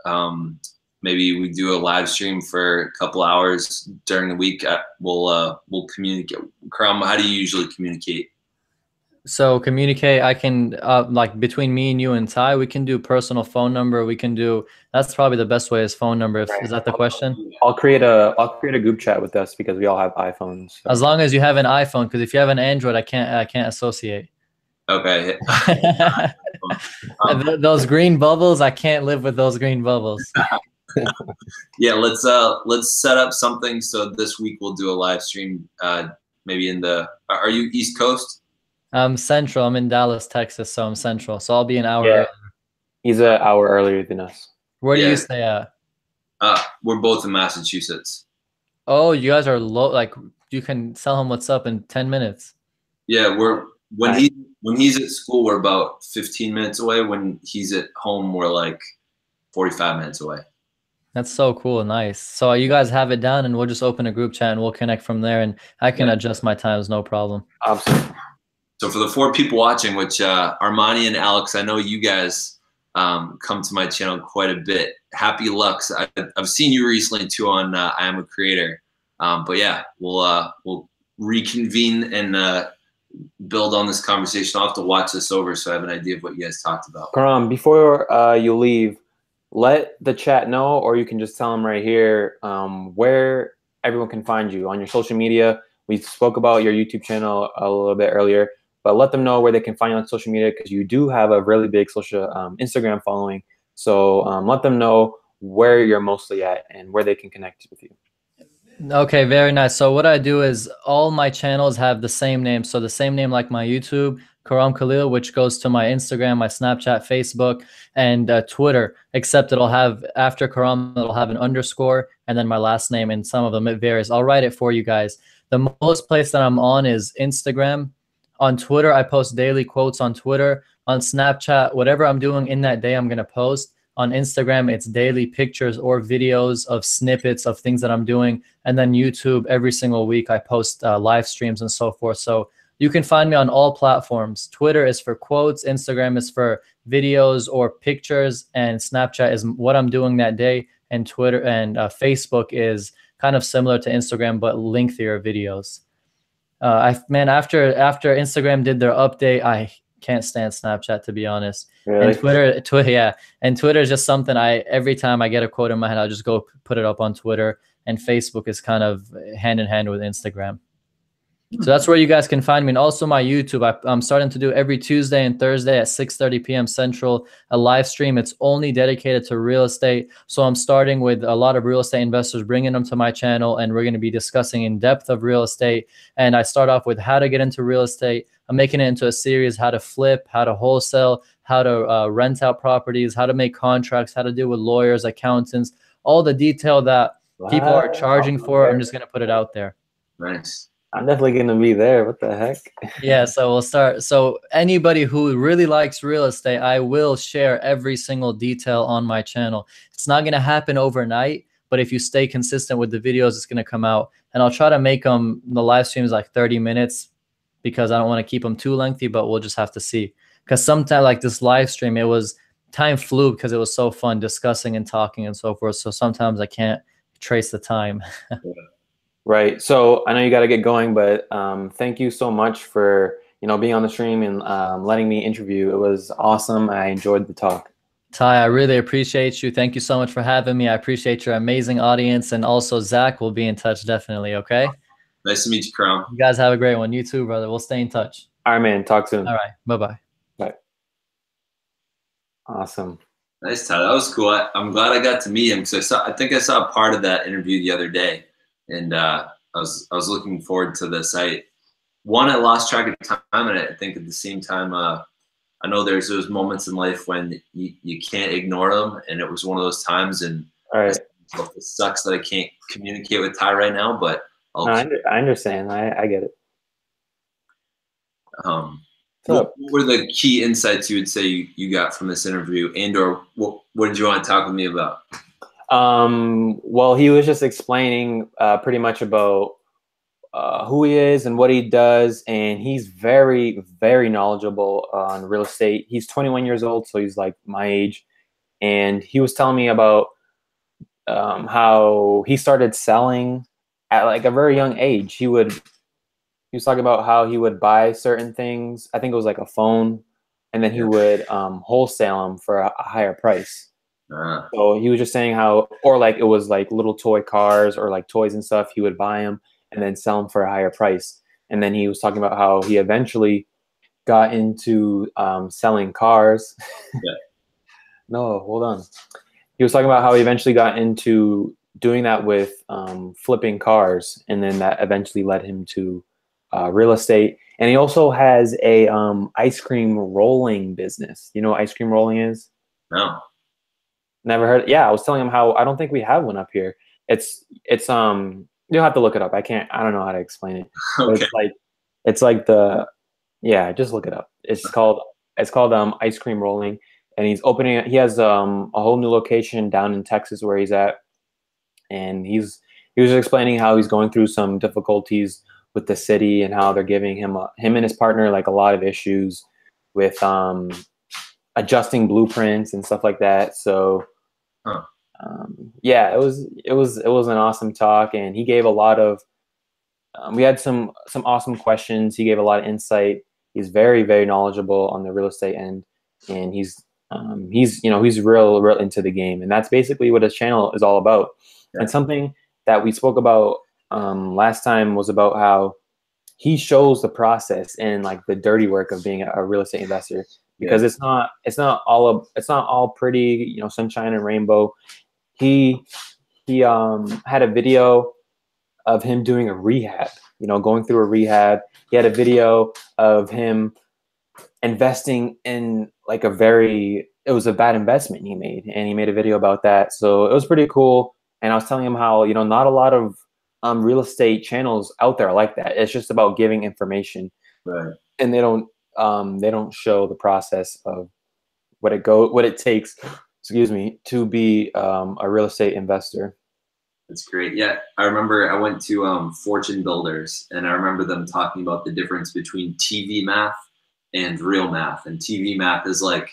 Maybe we do a live stream for a couple hours during the week. We'll communicate. Karam, how do you usually communicate? So communicate, I can like between me and you and Ty, we can do personal phone number. We can do, that's probably the best way is phone number. Is that the question? I'll create a group chat with us because we all have iPhones. So. As long as you have an iPhone, because if you have an Android, I can't associate. Okay. Those green bubbles, I can't live with those green bubbles. Yeah, let's set up something so this week we'll do a live stream. Maybe in the. Are you East Coast? I'm Central. I'm in Dallas, Texas, so I'm Central. So I'll be an hour Yeah, early. he's an hour earlier than us. Where do Yeah. you stay at? We're both in Massachusetts. Oh, you guys are low. Like you can tell him what's up in 10 minutes. Yeah, when he's at school, we're about 15 minutes away. When he's at home, we're like 45 minutes away. That's so cool. Nice. So you guys have it down, and we'll just open a group chat and we'll connect from there, and I can adjust my times, no problem. Absolutely. So for the 4 people watching, which Armani and Alex, I know you guys come to my channel quite a bit. Happy Lux. I've seen you recently too on I Am a Creator. But yeah, we'll reconvene and build on this conversation. I'll have to watch this over so I have an idea of what you guys talked about. Karam, before you leave, let the chat know, or you can just tell them right here where everyone can find you on your social media. We spoke about your YouTube channel a little bit earlier, but let them know where they can find you on social media, because you do have a really big social Instagram following. So let them know where you're mostly at and where they can connect with you. Okay, very nice. So what I do is all my channels have the same name. So the same name like my YouTube, Karam Khalil, which goes to my Instagram, my Snapchat, Facebook, and Twitter, except it'll have, after Karam, it'll have an underscore and then my last name, and some of them it varies. I'll write it for you guys. The most place that I'm on is Instagram. On Twitter, I post daily quotes on Twitter. On Snapchat, whatever I'm doing in that day, I'm going to post. On Instagram, it's daily pictures or videos of snippets of things that I'm doing. And then YouTube, every single week, I post live streams and so forth. So you can find me on all platforms. Twitter is for quotes. Instagram is for videos or pictures. And Snapchat is what I'm doing that day. And Twitter and Facebook is kind of similar to Instagram, but lengthier videos. Man, after Instagram did their update, I can't stand Snapchat, to be honest. Really? And Twitter, yeah. And Twitter is just something every time I get a quote in my head, I'll just go put it up on Twitter. And Facebook is kind of hand in hand with Instagram. So that's where you guys can find me. And also my YouTube, I'm starting to do every Tuesday and Thursday at 6:30 p.m. Central, a live stream. It's only dedicated to real estate. So I'm starting with a lot of real estate investors, bringing them to my channel, and we're going to be discussing in depth of real estate. And I start off with how to get into real estate. I'm making it into a series, how to flip, how to wholesale, how to rent out properties, how to make contracts, how to deal with lawyers, accountants, all the detail that people are charging for. I'm just going to put it out there. Nice. I'm definitely going to be there. What the heck? Yeah, so we'll start. So anybody who really likes real estate, I will share every single detail on my channel. It's not going to happen overnight, but if you stay consistent with the videos, it's going to come out. And I'll try to make the live streams like 30 minutes because I don't want to keep them too lengthy, but we'll just have to see. Because sometimes like this live stream, time flew because it was so fun discussing and talking and so forth. So sometimes I can't trace the time. Right. So I know you got to get going, but thank you so much for, being on the stream and letting me interview. It was awesome. I enjoyed the talk. Ty, I really appreciate you. Thank you so much for having me. I appreciate your amazing audience. And also Zach will be in touch definitely. Okay. Nice to meet you, Karam. You guys have a great one. You too, brother. We'll stay in touch. All right, man. Talk soon. All right. Bye-bye. Bye. Awesome. Nice, Ty. That was cool. I'm glad I got to meet him because I think I saw part of that interview the other day. And I was looking forward to this. I lost track of time, and I think at the same time, I know there's those moments in life when you can't ignore them, and it was one of those times. And all right, it sucks that I can't communicate with Ty right now, but I understand. I get it. What were the key insights you would say you got from this interview, and/or what did you want to talk with me about? Well, he was just explaining pretty much about who he is and what he does, and he's very, very knowledgeable on real estate. He's 21 years old, so he's like my age, and he was telling me about how he started selling at like a very young age. He was talking about how he would buy certain things. I think it was like a phone, and then he would wholesale them for a higher price. So he was just saying how, or like it was like little toy cars or like toys and stuff. He would buy them and then sell them for a higher price. And then he was talking about how he eventually got into selling cars. Yeah. No, hold on. He was talking about how he eventually got into doing that with flipping cars, and then that eventually led him to real estate. And he also has a ice cream rolling business. You know what ice cream rolling is? No. Never heard. Yeah, I was telling him how I don't think we have one up here. It's you'll have to look it up. I don't know how to explain it. But Okay. it's like the yeah, just look it up. It's called ice cream rolling, and he has a whole new location down in Texas where he's at, and he was explaining how he's going through some difficulties with the city and how they're giving him and his partner like a lot of issues with adjusting blueprints and stuff like that. So Huh. yeah, it was an awesome talk, and he gave a lot of we had some awesome questions. He gave a lot of insight. He's very, very knowledgeable on the real estate end, and he's real into the game, and that's basically what his channel is all about. Yeah. And something that we spoke about last time was about how he shows the process and like the dirty work of being a real estate investor, because it's not all pretty, sunshine and rainbow. He had a video of him doing a rehab, going through a rehab. He had a video of him investing in like it was a bad investment he made, and he made a video about that. So it was pretty cool. And I was telling him how, not a lot of real estate channels out there like that. It's just about giving information, Right. and they don't show the process of what it takes, excuse me, to be a real estate investor. That's great. Yeah, I remember I went to Fortune Builders, and I remember them talking about the difference between TV math and real math. And TV math is like,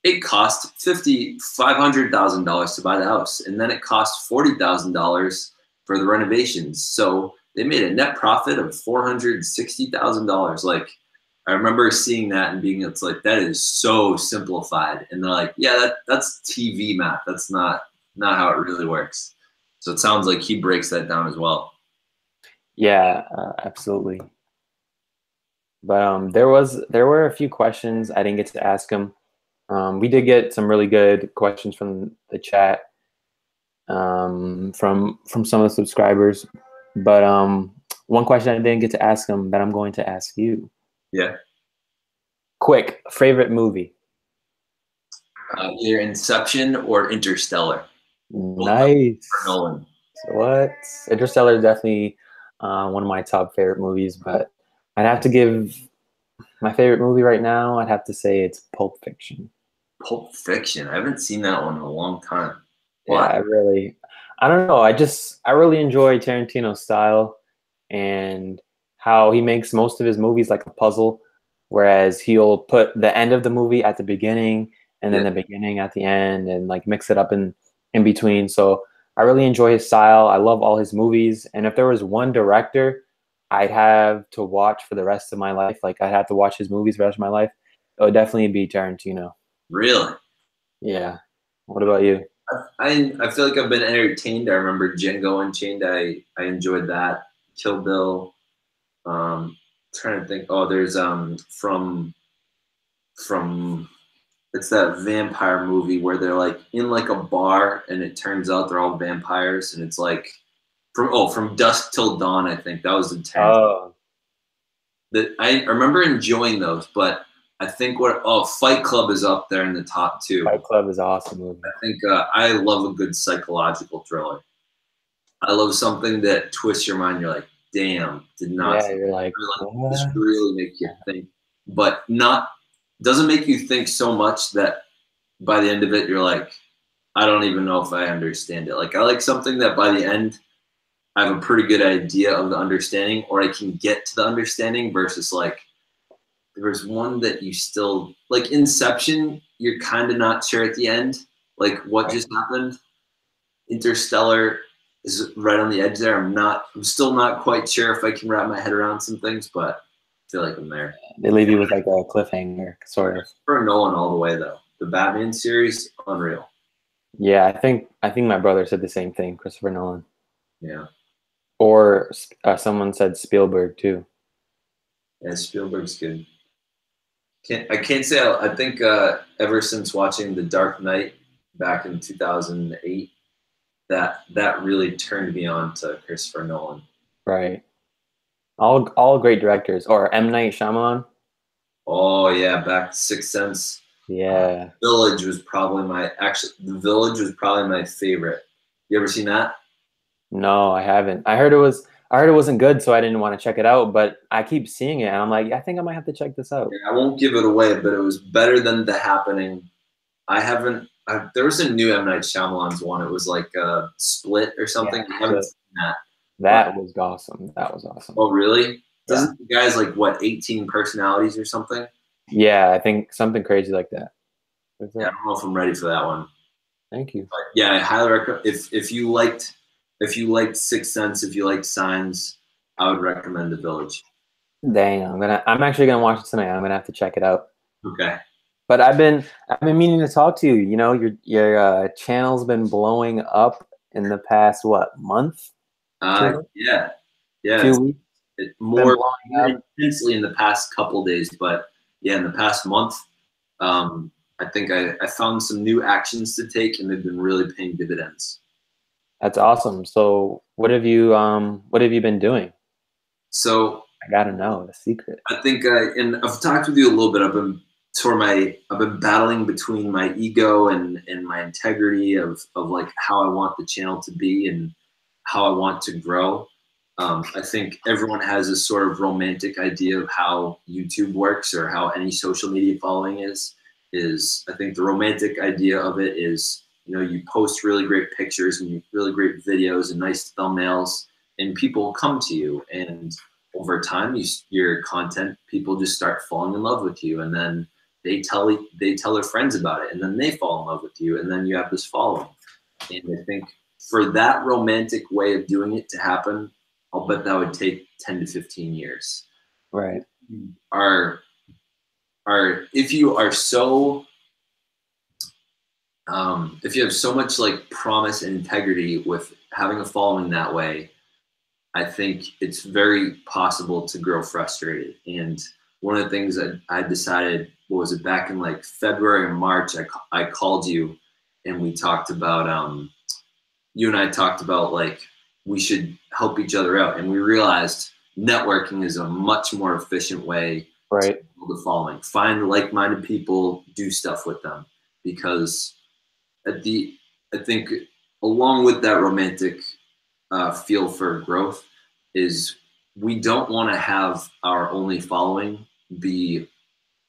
it cost $500,000 to buy the house, and then it cost $40,000 for the renovations. So they made a net profit of $460,000. Like, I remember seeing that and it's like, that is so simplified. And they're like, yeah, that's TV math. That's not how it really works. So it sounds like he breaks that down as well. Yeah, absolutely. But there were a few questions I didn't get to ask him. We did get some really good questions from the chat, from some of the subscribers. But one question I didn't get to ask him that I'm going to ask you. Yeah. Quick, favorite movie? Either Inception or Interstellar. Nice. Nolan. What? Interstellar is definitely one of my top favorite movies, but I'd have to give my favorite movie right now, I'd have to say it's Pulp Fiction. Pulp Fiction. I haven't seen that one in a long time. Why? Yeah, I don't know. I really enjoy Tarantino's style and how he makes most of his movies like a puzzle, whereas he'll put the end of the movie at the beginning and then the beginning at the end, and like mix it up in between. So I really enjoy his style. I love all his movies. And if there was one director I'd have to watch for the rest of my life, like I'd have to watch his movies for the rest of my life, it would definitely be Tarantino. Really? Yeah. What about you? I feel like I've been entertained. I remember Django Unchained. I enjoyed that. Kill Bill. Trying to think. Oh, there's from it's that vampire movie where they're like in like a bar and it turns out they're all vampires, and it's like from Dusk Till Dawn. I think that was intense. Oh. I remember enjoying those, but I think Fight Club is up there in the top two. Fight Club is an awesome movie. I think I love a good psychological thriller. I love something that twists your mind. You're like, damn, did not. Yeah, you're like, this really make you think, but doesn't make you think so much that by the end of it, you're like, I don't even know if I understand it. Like, I like something that by the end, I have a pretty good idea of the understanding, or I can get to the understanding, versus like, there's one that you still, like Inception, you're kind of not sure at the end, like what just happened. Interstellar is right on the edge there. I'm still not quite sure if I can wrap my head around some things, but I feel like I'm there. They leave you with like a cliffhanger, sort of. For Nolan all the way though. The Batman series, unreal. Yeah, I think my brother said the same thing, Christopher Nolan. Yeah. Or someone said Spielberg too. Yeah, Spielberg's good. I can't say. I think ever since watching The Dark Knight back in 2008, that really turned me on to Christopher Nolan. Right. All great directors. Or M. Night Shyamalan. Oh yeah, back to Sixth Sense. Yeah. Village was probably The Village was probably my favorite. You ever seen that? No, I haven't. I heard it wasn't good, so I didn't want to check it out, but I keep seeing it and I'm like, yeah, I think I might have to check this out. Yeah, I won't give it away, but it was better than The Happening. There was a new M. Night Shyamalan's one. It was like Split or something. Yeah, I haven't seen that. That was awesome. That was awesome. Oh, really? Yeah. Doesn't the guy's like what, 18 personalities or something? Yeah, I think something crazy like that. Yeah, I don't know if I'm ready for that one. Thank you. But yeah, I highly recommend. If you liked Sixth Sense, if you liked Signs, I would recommend The Village. Dang, I'm actually gonna watch it tonight. I'm gonna have to check it out. Okay. But I've been meaning to talk to you. You know, your channel's been blowing up in the past month? Yeah. Few weeks. More intensely in the past couple days, but yeah, in the past month, I think I found some new actions to take, and they've been really paying dividends. That's awesome. So what have you been doing? So I gotta know the secret. I think, and I've talked with you a little bit. I've been battling between my ego and my integrity of like how I want the channel to be and how I want to grow. I think everyone has this sort of romantic idea of how YouTube works or how any social media following is I think the romantic idea of it is, you know, you post really great pictures and really great videos and nice thumbnails, and people come to you, and over time, your content, people just start falling in love with you, and then they tell their friends about it, and then they fall in love with you, and then you have this following. And I think for that romantic way of doing it to happen, I'll bet that would take 10 to 15 years. Right. If you are so if you have so much like promise and integrity with having a following that way, I think it's very possible to grow frustrated. And one of the things that I decided, was it back in like February or March, I called you and we talked about, you and I talked about like, we should help each other out. And we realized networking is a much more efficient way to build the following. Find like-minded people, do stuff with them. Because I think along with that romantic feel for growth is we don't want to have our only following be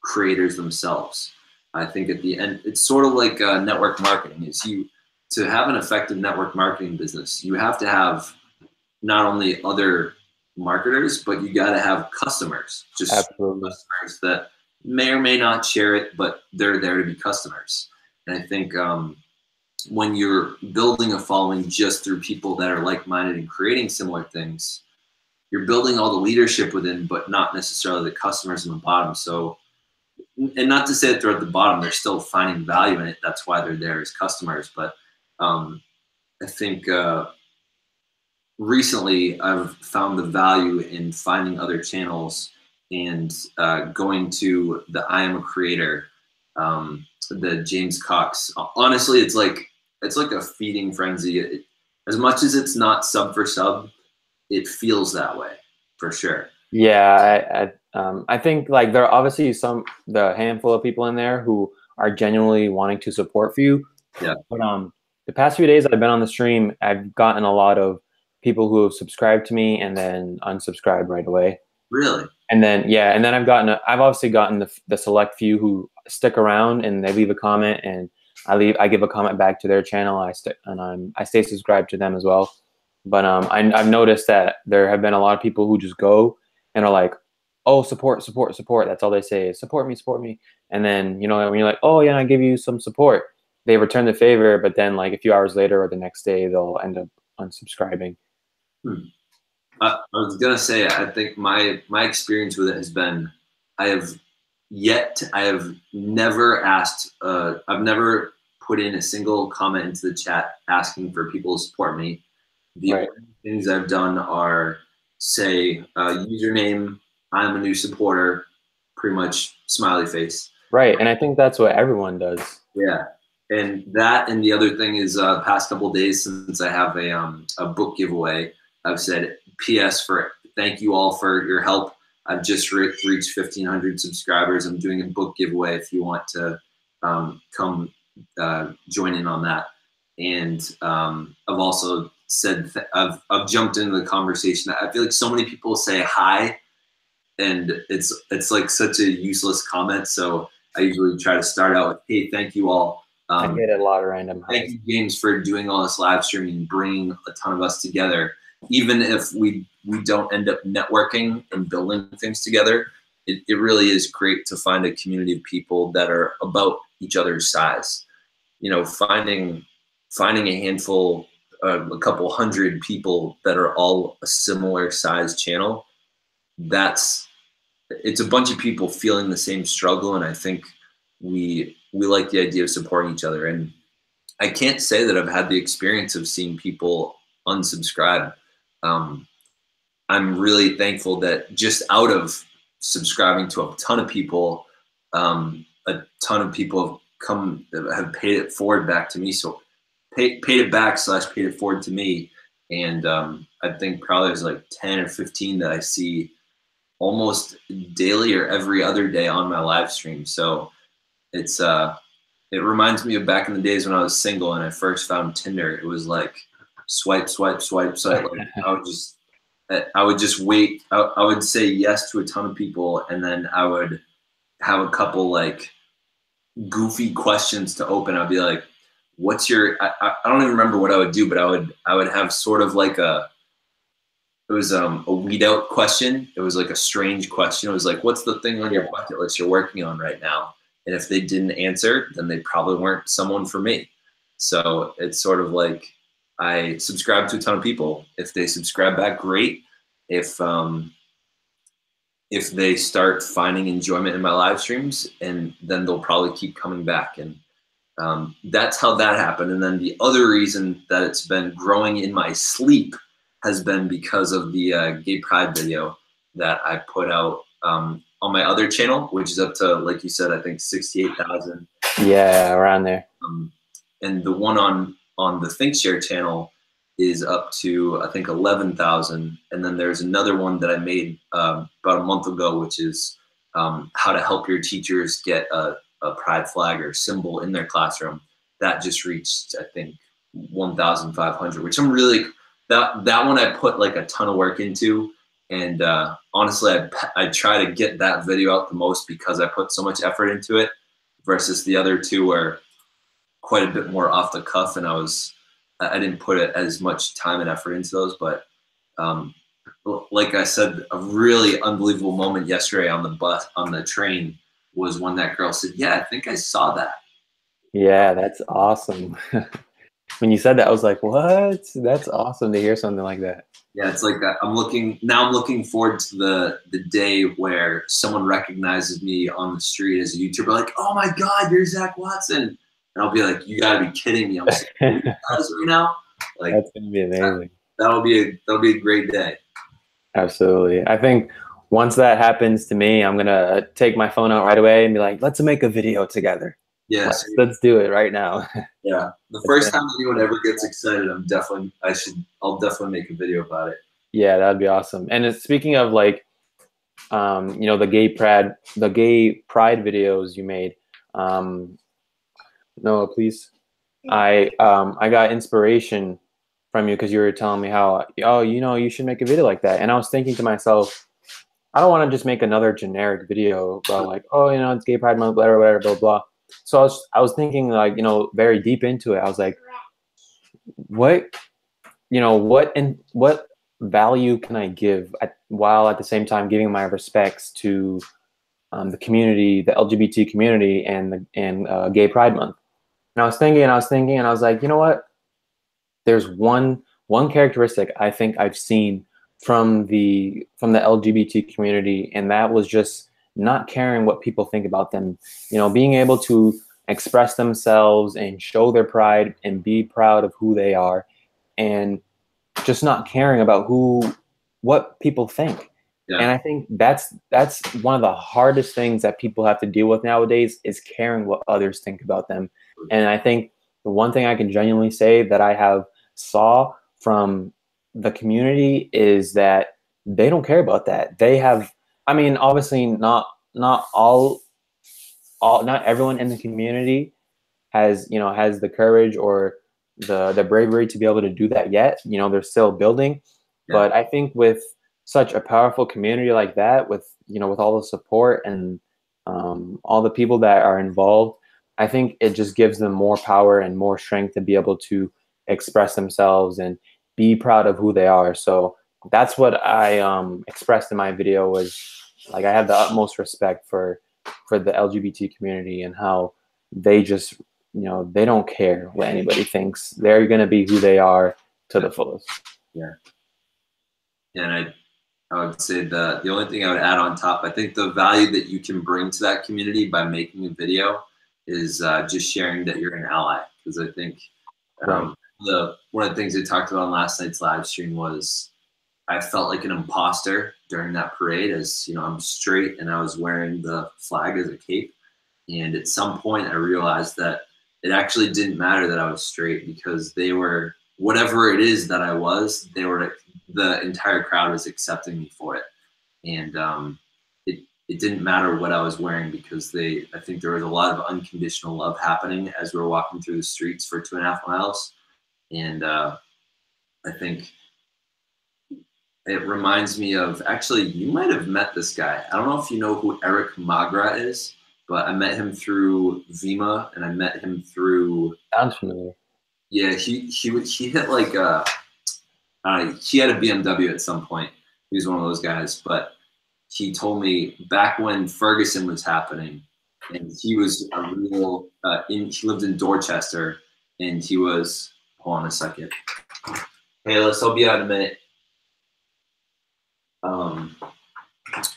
creators themselves. I think at the end, it's sort of like network marketing. To have an effective network marketing business, you have to have not only other marketers, but you got to have customers, just customers that may or may not share it, but they're there to be customers. And I think when you're building a following just through people that are like-minded and creating similar things, you're building all the leadership within, but not necessarily the customers in the bottom. So, and not to say that they're at the bottom, they're still finding value in it. That's why they're there as customers. But I think recently I've found the value in finding other channels and going to the I Am a Creator, the James Cox. Honestly, it's like a feeding frenzy. As much as it's not sub for sub, it feels that way for sure. Yeah, I think like there are obviously the handful of people in there who are genuinely wanting to support for you. Yeah. But the past few days I've been on the stream, I've gotten a lot of people who have subscribed to me and then unsubscribed right away. Really? And then I've obviously gotten the select few who stick around and they leave a comment, and I give a comment back to their channel. I stay subscribed to them as well. But I've noticed that there have been a lot of people who just go and are like, oh, support. That's all they say is support me. And then, you know, when you're like, oh yeah, I give you some support, they return the favor, but then like a few hours later or the next day, they'll end up unsubscribing. I was gonna say, I think my experience with it has been, I have never asked, I've never put in a single comment into the chat asking for people to support me. The only things I've done are say, username, I'm a new supporter, pretty much smiley face. Right. And I think that's what everyone does. Yeah. And that, and the other thing is, past couple of days since I have a book giveaway, I've said, P.S. for thank you all for your help. I've just reached 1,500 subscribers. I'm doing a book giveaway if you want to come join in on that. And I've also said, I've jumped into the conversation. I feel like so many people say hi, and it's like such a useless comment. So I usually try to start out with, hey, thank you all. I get a lot of random Thank you, James, for doing all this live streaming and bringing a ton of us together. Even if we don't end up networking and building things together, it really is great to find a community of people that are about each other's size. You know, finding a handful, a couple hundred people that are all a similar size channel, it's a bunch of people feeling the same struggle, and I think we like the idea of supporting each other. And I can't say that I've had the experience of seeing people unsubscribe. I'm really thankful that just out of subscribing to a ton of people, a ton of people have paid it forward back to me. So paid it back / paid it forward to me. And I think probably there's like 10 or 15 that I see almost daily or every other day on my live stream. So it reminds me of back in the days when I was single and I first found Tinder. It was like swipe, swipe, swipe, swipe. Like I would just wait. I would say yes to a ton of people, and then I would have a couple like goofy questions to open. I'd be like, what's your, I don't even remember what I would do, but I would have sort of like it was a weed out question. It was like a strange question. It was like, what's the thing on your bucket list you're working on right now? And if they didn't answer, then they probably weren't someone for me. So it's sort of like I subscribe to a ton of people. If they subscribe back, great. If they start finding enjoyment in my live streams, and then they'll probably keep coming back. And that's how that happened. And then the other reason that it's been growing in my sleep has been because of the gay pride video that I put out on my other channel, which is up to, like you said, I think 68,000. Yeah, around there. And the one on the ThinkShare channel is up to, I think, 11,000. And then there's another one that I made about a month ago, which is how to help your teachers get a pride flag or symbol in their classroom. That just reached, I think, 1,500, which I'm really, that one I put like a ton of work into. And honestly, I try to get that video out the most because I put so much effort into it, versus the other two were quite a bit more off the cuff, and I didn't put as much time and effort into those. But like I said, a really unbelievable moment yesterday on the train was when that girl said, "Yeah, I think I saw that." Yeah, that's awesome. When you said that, I was like, what? That's awesome to hear something like that. Yeah, it's like that. I'm looking forward to the day where someone recognizes me on the street as a YouTuber, like, "Oh my God, you're Zach Watson," and I'll be like, "You gotta be kidding me! I'm saying right now." Like, that's gonna be amazing. That'll be a great day. Absolutely. I think once that happens to me, I'm gonna take my phone out right away and be like, "Let's make a video together." Yes, let's do it right now. Yeah, the first time anyone ever gets excited, I'll definitely make a video about it. Yeah, that'd be awesome. And speaking of like, you know, the gay pride videos you made, Noah, please. I got inspiration from you because you were telling me how, oh, you know, you should make a video like that. And I was thinking to myself, I don't want to just make another generic video about like, oh, you know, it's gay pride month, blah, blah, blah, blah. So I was thinking like, you know, very deep into it. I was like, what value can I give while at the same time giving my respects to the community, the LGBT community, and Gay Pride Month. And I was thinking, and I was like, you know what? There's one characteristic I think I've seen from the LGBT community, and that was just not caring what people think about them. You know, being able to express themselves and show their pride and be proud of who they are, and just not caring about what people think. And I think that's one of the hardest things that people have to deal with nowadays is caring what others think about them. And I think the one thing I can genuinely say that I have saw from the community is that they don't care about that. They have, I mean, obviously not all not everyone in the community has, you know, has the courage or the bravery to be able to do that yet. You know, they're still building. But I think with such a powerful community like that, with, you know, with all the support and all the people that are involved, I think it just gives them more power and more strength to be able to express themselves and be proud of who they are. So that's what I expressed in my video, was like, I have the utmost respect for the LGBT community and how they just, you know, they don't care what anybody thinks. They're going to be who they are to the fullest. Yeah. And I would say the only thing I would add on top, I think the value that you can bring to that community by making a video is just sharing that you're an ally. Because I think one of the things we talked about on last night's live stream was I felt like an imposter during that parade, as, you know, I'm straight and I was wearing the flag as a cape. And at some point I realized that it actually didn't matter that I was straight, because they were, whatever it is that I was, they were, the entire crowd was accepting me for it. And it didn't matter what I was wearing, because I think there was a lot of unconditional love happening as we were walking through the streets for 2.5 miles. And I think it reminds me of, actually, you might have met this guy. I don't know if you know who Eric Magra is, but I met him through Vima, and I met him through. Sounds familiar. Yeah, he hit like he had a BMW at some point. He was one of those guys, but he told me back when Ferguson was happening, and he was a real he lived in Dorchester, and he was, hold on a second. Hey, I'll be out in a minute.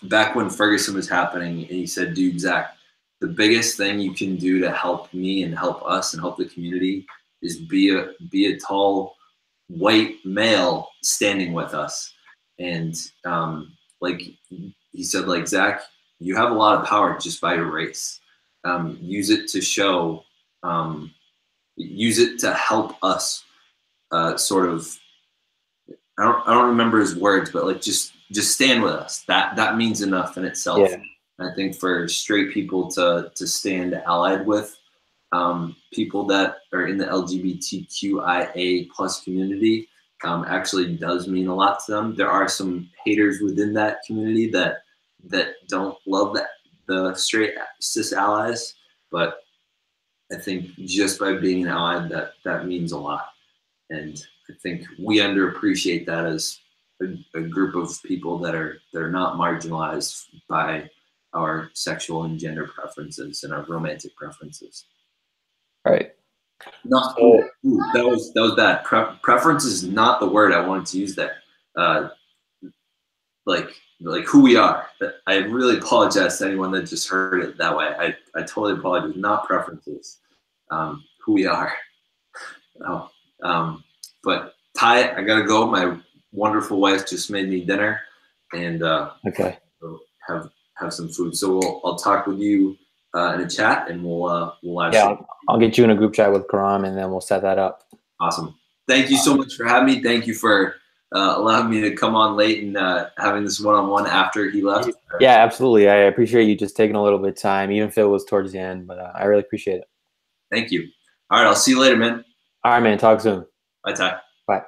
Back when Ferguson was happening, and he said, dude, Zach, the biggest thing you can do to help me and help us and help the community is be a tall white male standing with us. And like he said, like, Zach, you have a lot of power just by your race. Use it to show, use it to help us sort of, I don't remember his words, but like, just stand with us. That means enough in itself. Yeah. I think for straight people to stand allied with people that are in the LGBTQIA plus community actually does mean a lot to them. There are some haters within that community that don't love the straight cis allies, but I think just by being an ally, that means a lot. And I think we underappreciate that as a group of people that are not marginalized by our sexual and gender preferences and our romantic preferences. Right. Not that was bad. Preference is not the word I wanted to use there. Like who we are. I really apologize to anyone that just heard it that way. I totally apologize. Not preferences. Who we are. But Ty, I gotta go. My wonderful wife just made me dinner, and okay, have some food. So I'll talk with you in a chat, and we'll yeah, I'll get you in a group chat with Karam, and then we'll set that up. Awesome. Thank you so much for having me. Thank you for allowing me to come on late and having this one-on-one after he left. Yeah, absolutely. I appreciate you just taking a little bit of time, even if it was towards the end, but I really appreciate it. Thank you. All right, I'll see you later, man. All right, man. Talk soon. Bye, Ty. Bye.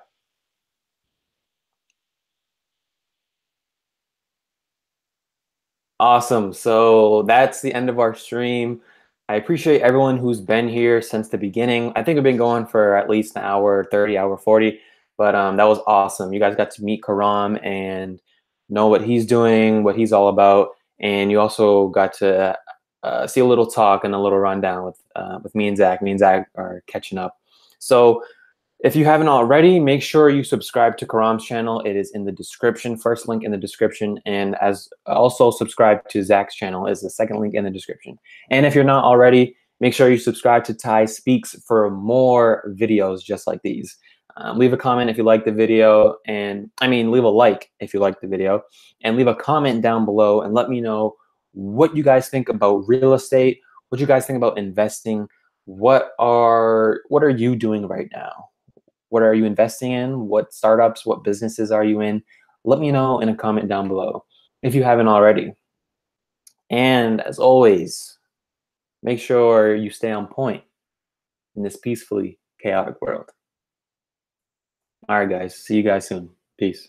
Awesome. So that's the end of our stream. I appreciate everyone who's been here since the beginning. I think we've been going for at least an hour 30, hour 40, but that was awesome. You guys got to meet Karam and know what he's doing, what he's all about, and you also got to see a little talk and a little rundown with me and Zach. Me and Zach are catching up. So if you haven't already, make sure you subscribe to Karam's channel. It is in the description, first link in the description. And as also subscribe to Zach's channel is the second link in the description. And if you're not already, make sure you subscribe to Ty Speaks for more videos just like these. Leave a comment if you like the video, and I mean, leave a like if you like the video, and leave a comment down below and let me know what you guys think about real estate, what you guys think about investing. What are you doing right now? What are you investing in? What startups, what businesses are you in? Let me know in a comment down below if you haven't already. And as always, make sure you stay on point in this peacefully chaotic world. All right, guys. See you guys soon. Peace.